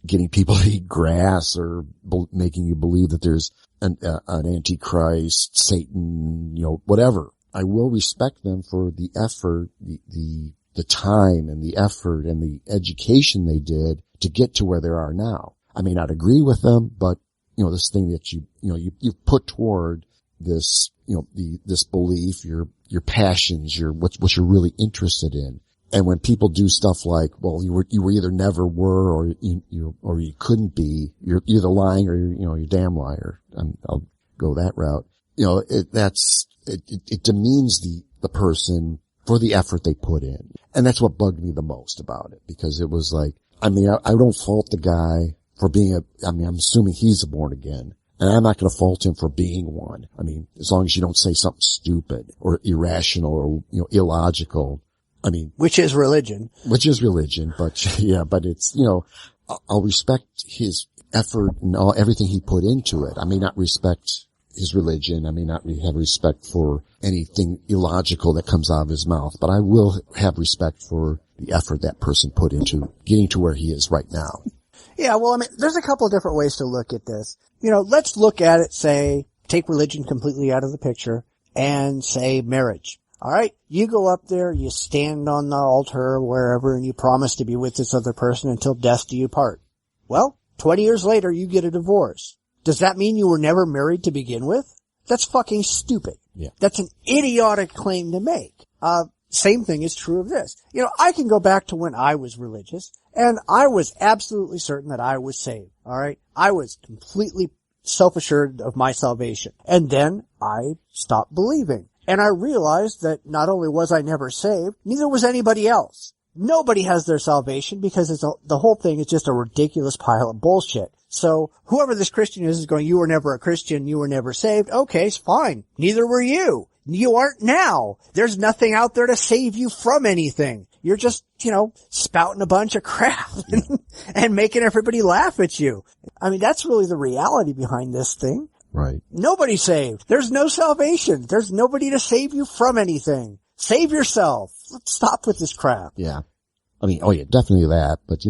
getting people to eat grass or making you believe that there's an Antichrist, Satan, whatever. I will respect them for the effort, the time and the effort and the education they did to get to where they are now. I may not agree with them, but, this thing that you put toward this, this belief, your passions, what you're really interested in. And when people do stuff like, well, you were either never were or you couldn't be, you're either lying or you're a damn liar. I'll go that route. It demeans the person for the effort they put in. And that's what bugged me the most about it, because it was like, I don't fault the guy for being I'm assuming he's a born again, and I'm not going to fault him for being one. As long as you don't say something stupid or irrational or, illogical. Which is religion. But yeah, but it's, I'll respect his effort and everything he put into it. I may not respect his religion. I may not have respect for anything illogical that comes out of his mouth, but I will have respect for the effort that person put into getting to where he is right now. Yeah, well, I mean, there's a couple of different ways to look at this. Let's look at it, say, take religion completely out of the picture and say marriage. All right, you go up there, you stand on the altar or wherever, and you promise to be with this other person until death do you part. Well, 20 years later, you get a divorce. Does that mean you were never married to begin with? That's fucking stupid. Yeah. That's an idiotic claim to make. Same thing is true of this. I can go back to when I was religious, and I was absolutely certain that I was saved. All right? I was completely self-assured of my salvation. And then I stopped believing. And I realized that not only was I never saved, neither was anybody else. Nobody has their salvation because the whole thing is just a ridiculous pile of bullshit. So whoever this Christian is going, you were never a Christian, you were never saved. Okay, it's fine. Neither were you. You aren't now. There's nothing out there to save you from anything. You're just, spouting a bunch of crap and making everybody laugh at you. I mean, that's really the reality behind this thing. Right. Nobody's saved. There's no salvation. There's nobody to save you from anything. Save yourself. Let's stop with this crap. Yeah. I mean, definitely that. But,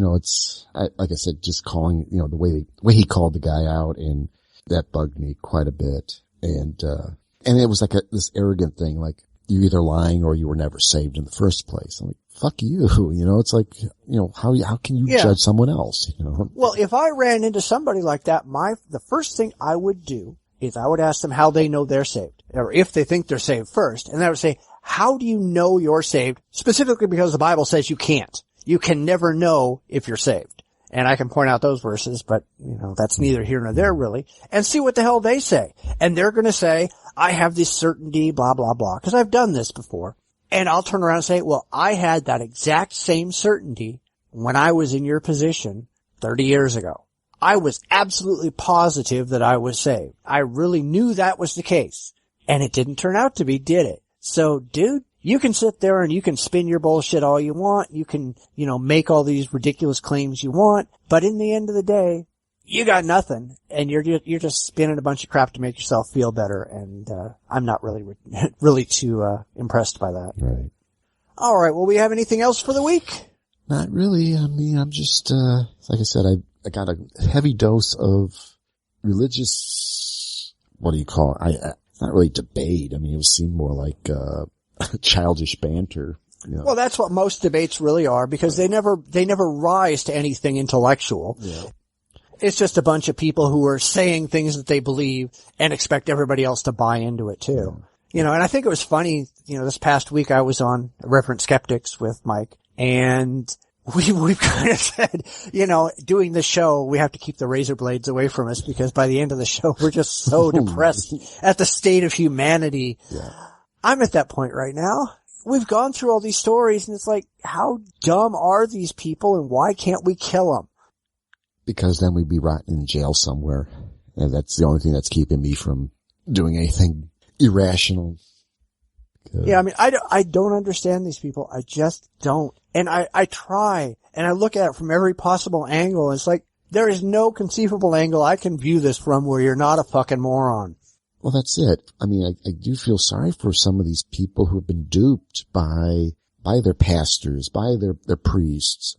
like I said, just calling, the way he called the guy out, and that bugged me quite a bit. And it was like this arrogant thing, like, you're either lying or you were never saved in the first place. I'm like, fuck you. It's like, how can you judge someone else, Well, if I ran into somebody like that, the first thing I would do is I would ask them how they know they're saved, or if they think they're saved first. And I would say, how do you know you're saved? Specifically because the Bible says you can't. You can never know if you're saved. And I can point out those verses, but, that's neither here nor there really. And see what the hell they say. And they're gonna say, I have this certainty, blah, blah, blah. Because I've done this before. And I'll turn around and say, well, I had that exact same certainty when I was in your position 30 years ago. I was absolutely positive that I was saved. I really knew that was the case. And it didn't turn out to be, did it? So, dude, you can sit there and you can spin your bullshit all you want. You can, make all these ridiculous claims you want. But in the end of the day, you got nothing. And you're just spinning a bunch of crap to make yourself feel better. And, I'm not really too, impressed by that. Right. All right. Well, we have anything else for the week? Not really. I mean, I'm just, like I said, I got a heavy dose of religious, what do you call it? It's not really debate. I mean, it seemed more like, childish banter. Well, that's what most debates really are, because they never rise to anything intellectual. Yeah. It's just a bunch of people who are saying things that they believe and expect everybody else to buy into it too. And I think it was funny, this past week I was on Reverent Skeptics with Mike, and we've kind of said, doing the show, we have to keep the razor blades away from us, because by the end of the show, we're just so depressed at the state of humanity. Yeah. I'm at that point right now. We've gone through all these stories, and it's like, how dumb are these people, and why can't we kill them? Because then we'd be rotting in jail somewhere. And that's the only thing that's keeping me from doing anything irrational. Yeah, I mean, I don't understand these people. I just don't. And I try, and I look at it from every possible angle, and it's like, there is no conceivable angle I can view this from where you're not a fucking moron. Well, that's it. I mean, I do feel sorry for some of these people who have been duped by their pastors, by their priests.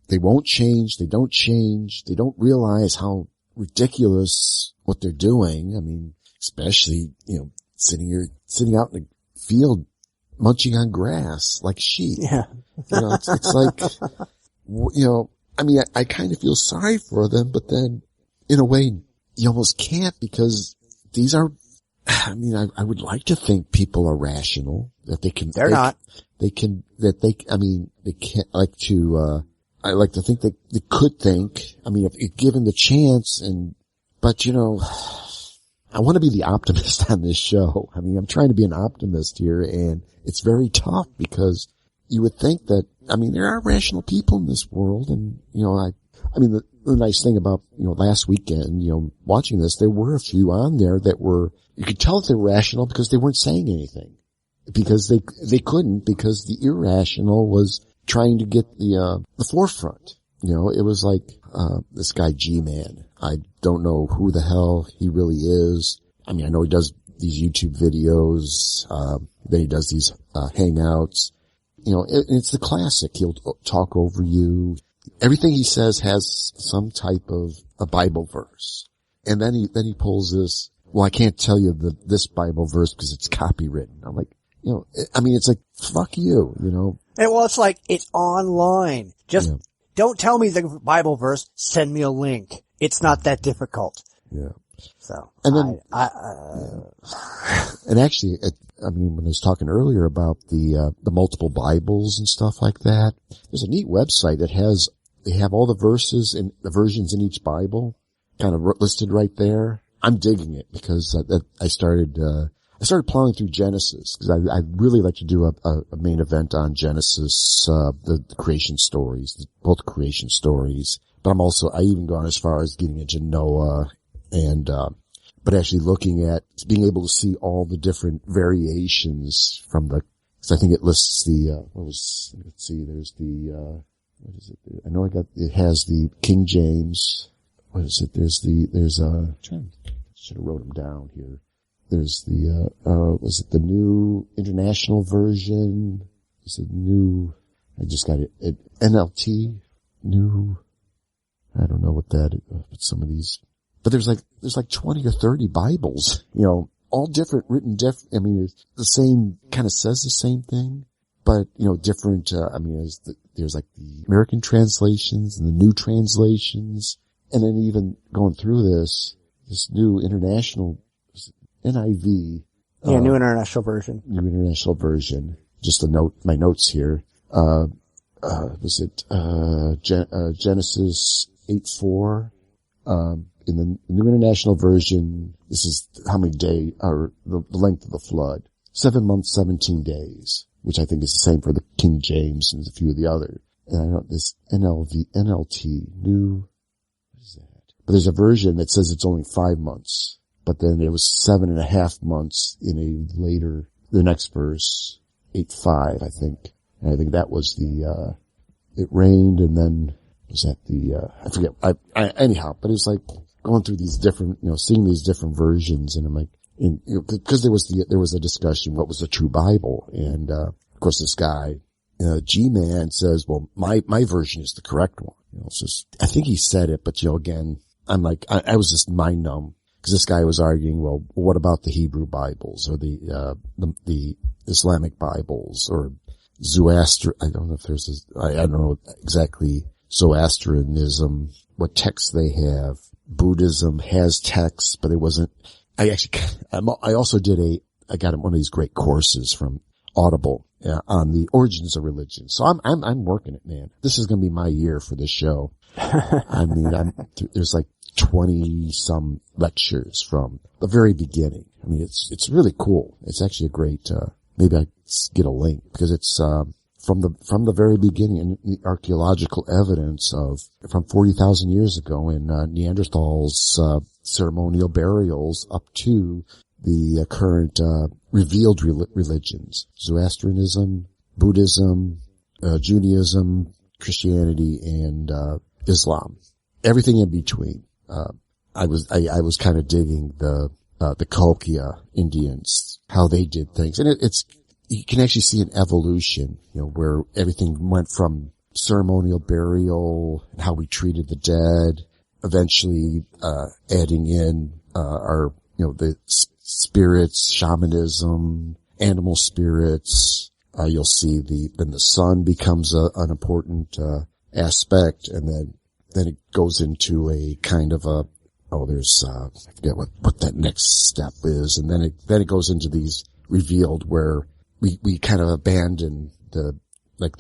They won't change. They don't change. They don't realize how ridiculous what they're doing. I mean, especially, sitting out in the field munching on grass like sheep. Yeah. It's like, I mean, I kind of feel sorry for them, but then in a way you almost can't, because these are, I mean, I would like to think people are rational, that they can, not. They can, they can't like to, I like to think that they could think, I mean, if given the chance, but I want to be the optimist on this show. I mean, I'm trying to be an optimist here, and it's very tough, because you would think that, I mean, there are rational people in this world, and, I mean, the nice thing about, last weekend, watching this, there were a few on there that were, you could tell that they were rational because they weren't saying anything. Because they couldn't, because the irrational was trying to get the forefront. It was like, this guy G-Man. I don't know who the hell he really is. I mean, I know he does these YouTube videos, then he does these, hangouts. You know, it's the classic. He'll talk over you. Everything he says has some type of a Bible verse. And then he pulls this, well, I can't tell you this Bible verse because it's copywritten. I'm like, you know, I mean, it's like, fuck you, you know. And well, it's like, it's online. Just don't tell me the Bible verse, send me a link. It's not that difficult. Yeah. So, and then, and actually, I mean, when I was talking earlier about the multiple Bibles and stuff like that, there's a neat website that they have all the verses and the versions in each Bible kind of listed right there. I'm digging it because I started plowing through Genesis because I really like to do a main event on Genesis, the creation stories, both creation stories. But I even gone as far as getting into Noah and, but actually looking at being able to see all the different variations from cause I think it lists let's see, there's what is it? I know it has the King James. What is it? Should have wrote them down here. There's was it the New International Version? Is it I just got it. NLT? New, I don't know what that is, but some of these, but there's like 20 or 30 Bibles, you know, all different, written I mean, it's the same, kind of says the same thing, but, you know, different, I mean, there's like the American translations and the new translations, and then even going through this new international, NIV. Yeah, New International Version. New International Version. Just my notes here. Was it, Genesis 8:4? In the New International Version, this is how many days, or the length of the flood. 7 months, 17 days, which I think is the same for the King James and a few of the other. And I know this NLT, new, what is that? But there's a version that says it's only 5 months, but then it was 7.5 months in the next verse, 8:5, I think. And I think that was it rained and then, was that I forget, anyhow, but it was like going through these different, you know, seeing these different versions, and I'm like, because there was a discussion, what was the true Bible? And, of course this guy, G-Man says, well, my version is the correct one. You know, it's just, I think he said it, but you know, again, I'm like, I was just mind numb because this guy was arguing, well, what about the Hebrew Bibles or the Islamic Bibles or Zoroaster? I don't know if I don't know exactly Zoroastrianism, what texts they have. Buddhism has texts, but it wasn't, I also I got one of these great courses from Audible on the origins of religion. So I'm working it, man. This is going to be my year for this show. I mean, there's like 20 some lectures from the very beginning. I mean, it's really cool. It's actually a great, maybe I get a link because it's, from the very beginning, and the archaeological evidence from 40,000 years ago in Neanderthals' ceremonial burials up to the current revealed religions: Zoroastrianism, Buddhism, Judaism, Christianity, and Islam. Everything in between. I was kind of digging the Colchia Indians, how they did things, and you can actually see an evolution, you know, where everything went from ceremonial burial and how we treated the dead, eventually, adding in, the spirits, shamanism, animal spirits. You'll see then the sun becomes an important, aspect, and then it goes into a kind of I forget what that next step is, and then it goes into these revealed where we kind of abandon the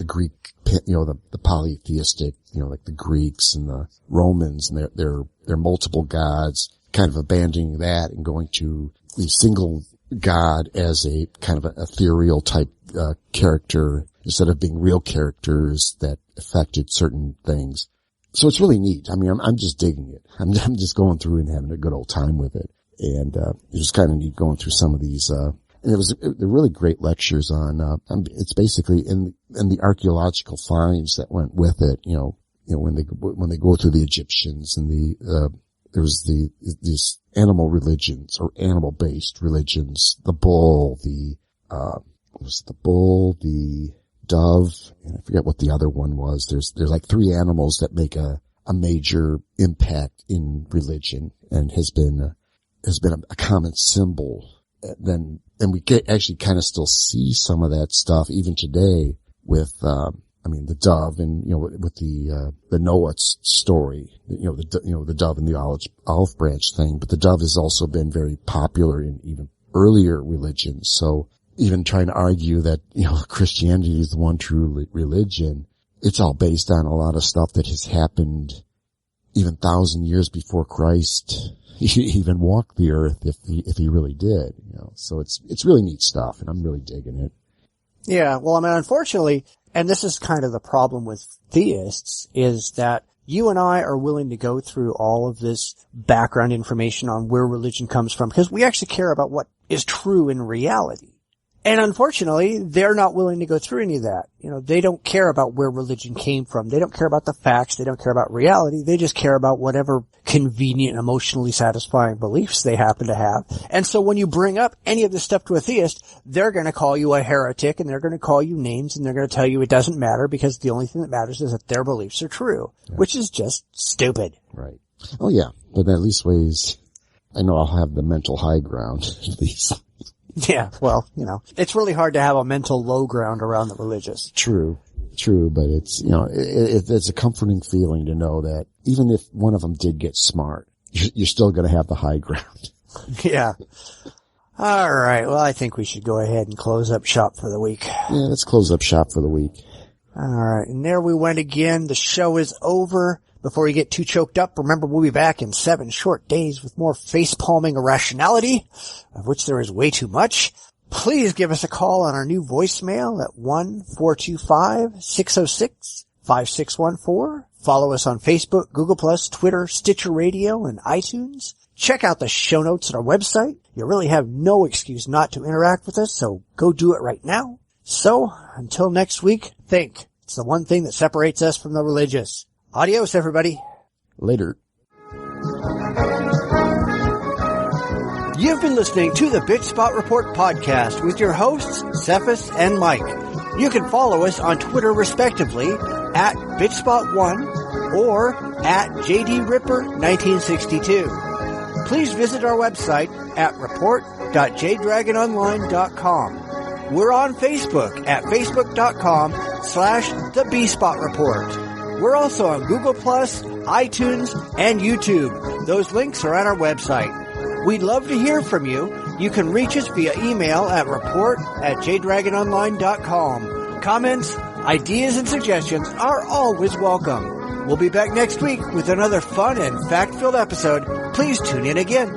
Greek, you know, the polytheistic, you know, like the Greeks and the Romans and their multiple gods, kind of abandoning that and going to the single God as a kind of an ethereal type, character instead of being real characters that affected certain things. So it's really neat. I mean, I'm just digging it. I'm just going through and having a good old time with it. And, it's just kind of neat going through some of these, and they're really great lectures on, it's basically in the archaeological finds that went with it, you know, when they go through the Egyptians and there was these animal religions or animal-based religions, the bull, the dove, and I forget what the other one was. There's like 3 animals that make a major impact in religion and has been a common symbol. And we actually kind of still see some of that stuff even today with, the dove and, with the Noah story, the dove and the olive branch thing. But the dove has also been very popular in even earlier religions. So even trying to argue that, Christianity is the one true religion, it's all based on a lot of stuff that has happened even 1,000 years before Christ even walked the earth, if he really did, So it's really neat stuff, and I'm really digging it. Yeah, well, unfortunately, and this is kind of the problem with theists, is that you and I are willing to go through all of this background information on where religion comes from because we actually care about what is true in reality. And unfortunately, they're not willing to go through any of that. They don't care about where religion came from. They don't care about the facts. They don't care about reality. They just care about whatever convenient, emotionally satisfying beliefs they happen to have. And so when you bring up any of this stuff to a theist, they're going to call you a heretic and they're going to call you names and they're going to tell you it doesn't matter because the only thing that matters is that their beliefs are true, which is just stupid. Right. Oh yeah. But at least ways, I know I'll have the mental high ground at least. Yeah, well, it's really hard to have a mental low ground around the religious. True, but it's, it's a comforting feeling to know that even if one of them did get smart, you're still going to have the high ground. Yeah. All right, well, I think we should go ahead and close up shop for the week. Yeah, let's close up shop for the week. All right, and there we went again. The show is over. Before you get too choked up, remember we'll be back in 7 short days with more face-palming irrationality, of which there is way too much. Please give us a call on our new voicemail at 1-425-606-5614. Follow us on Facebook, Google+, Twitter, Stitcher Radio, and iTunes. Check out the show notes on our website. You really have no excuse not to interact with us, so go do it right now. So, until next week, think. It's the one thing that separates us from the religious. Adios, everybody. Later. You've been listening to the Bitchspot Report podcast with your hosts, Cephas and Mike. You can follow us on Twitter respectively at Bitchspot1 or at JDRipper1962. Please visit our website at report.jdragononline.com. We're on Facebook at facebook.com/TheBspotReport. We're also on Google+, iTunes, and YouTube. Those links are on our website. We'd love to hear from you. You can reach us via email at report@jdragononline.com. Comments, ideas, and suggestions are always welcome. We'll be back next week with another fun and fact-filled episode. Please tune in again.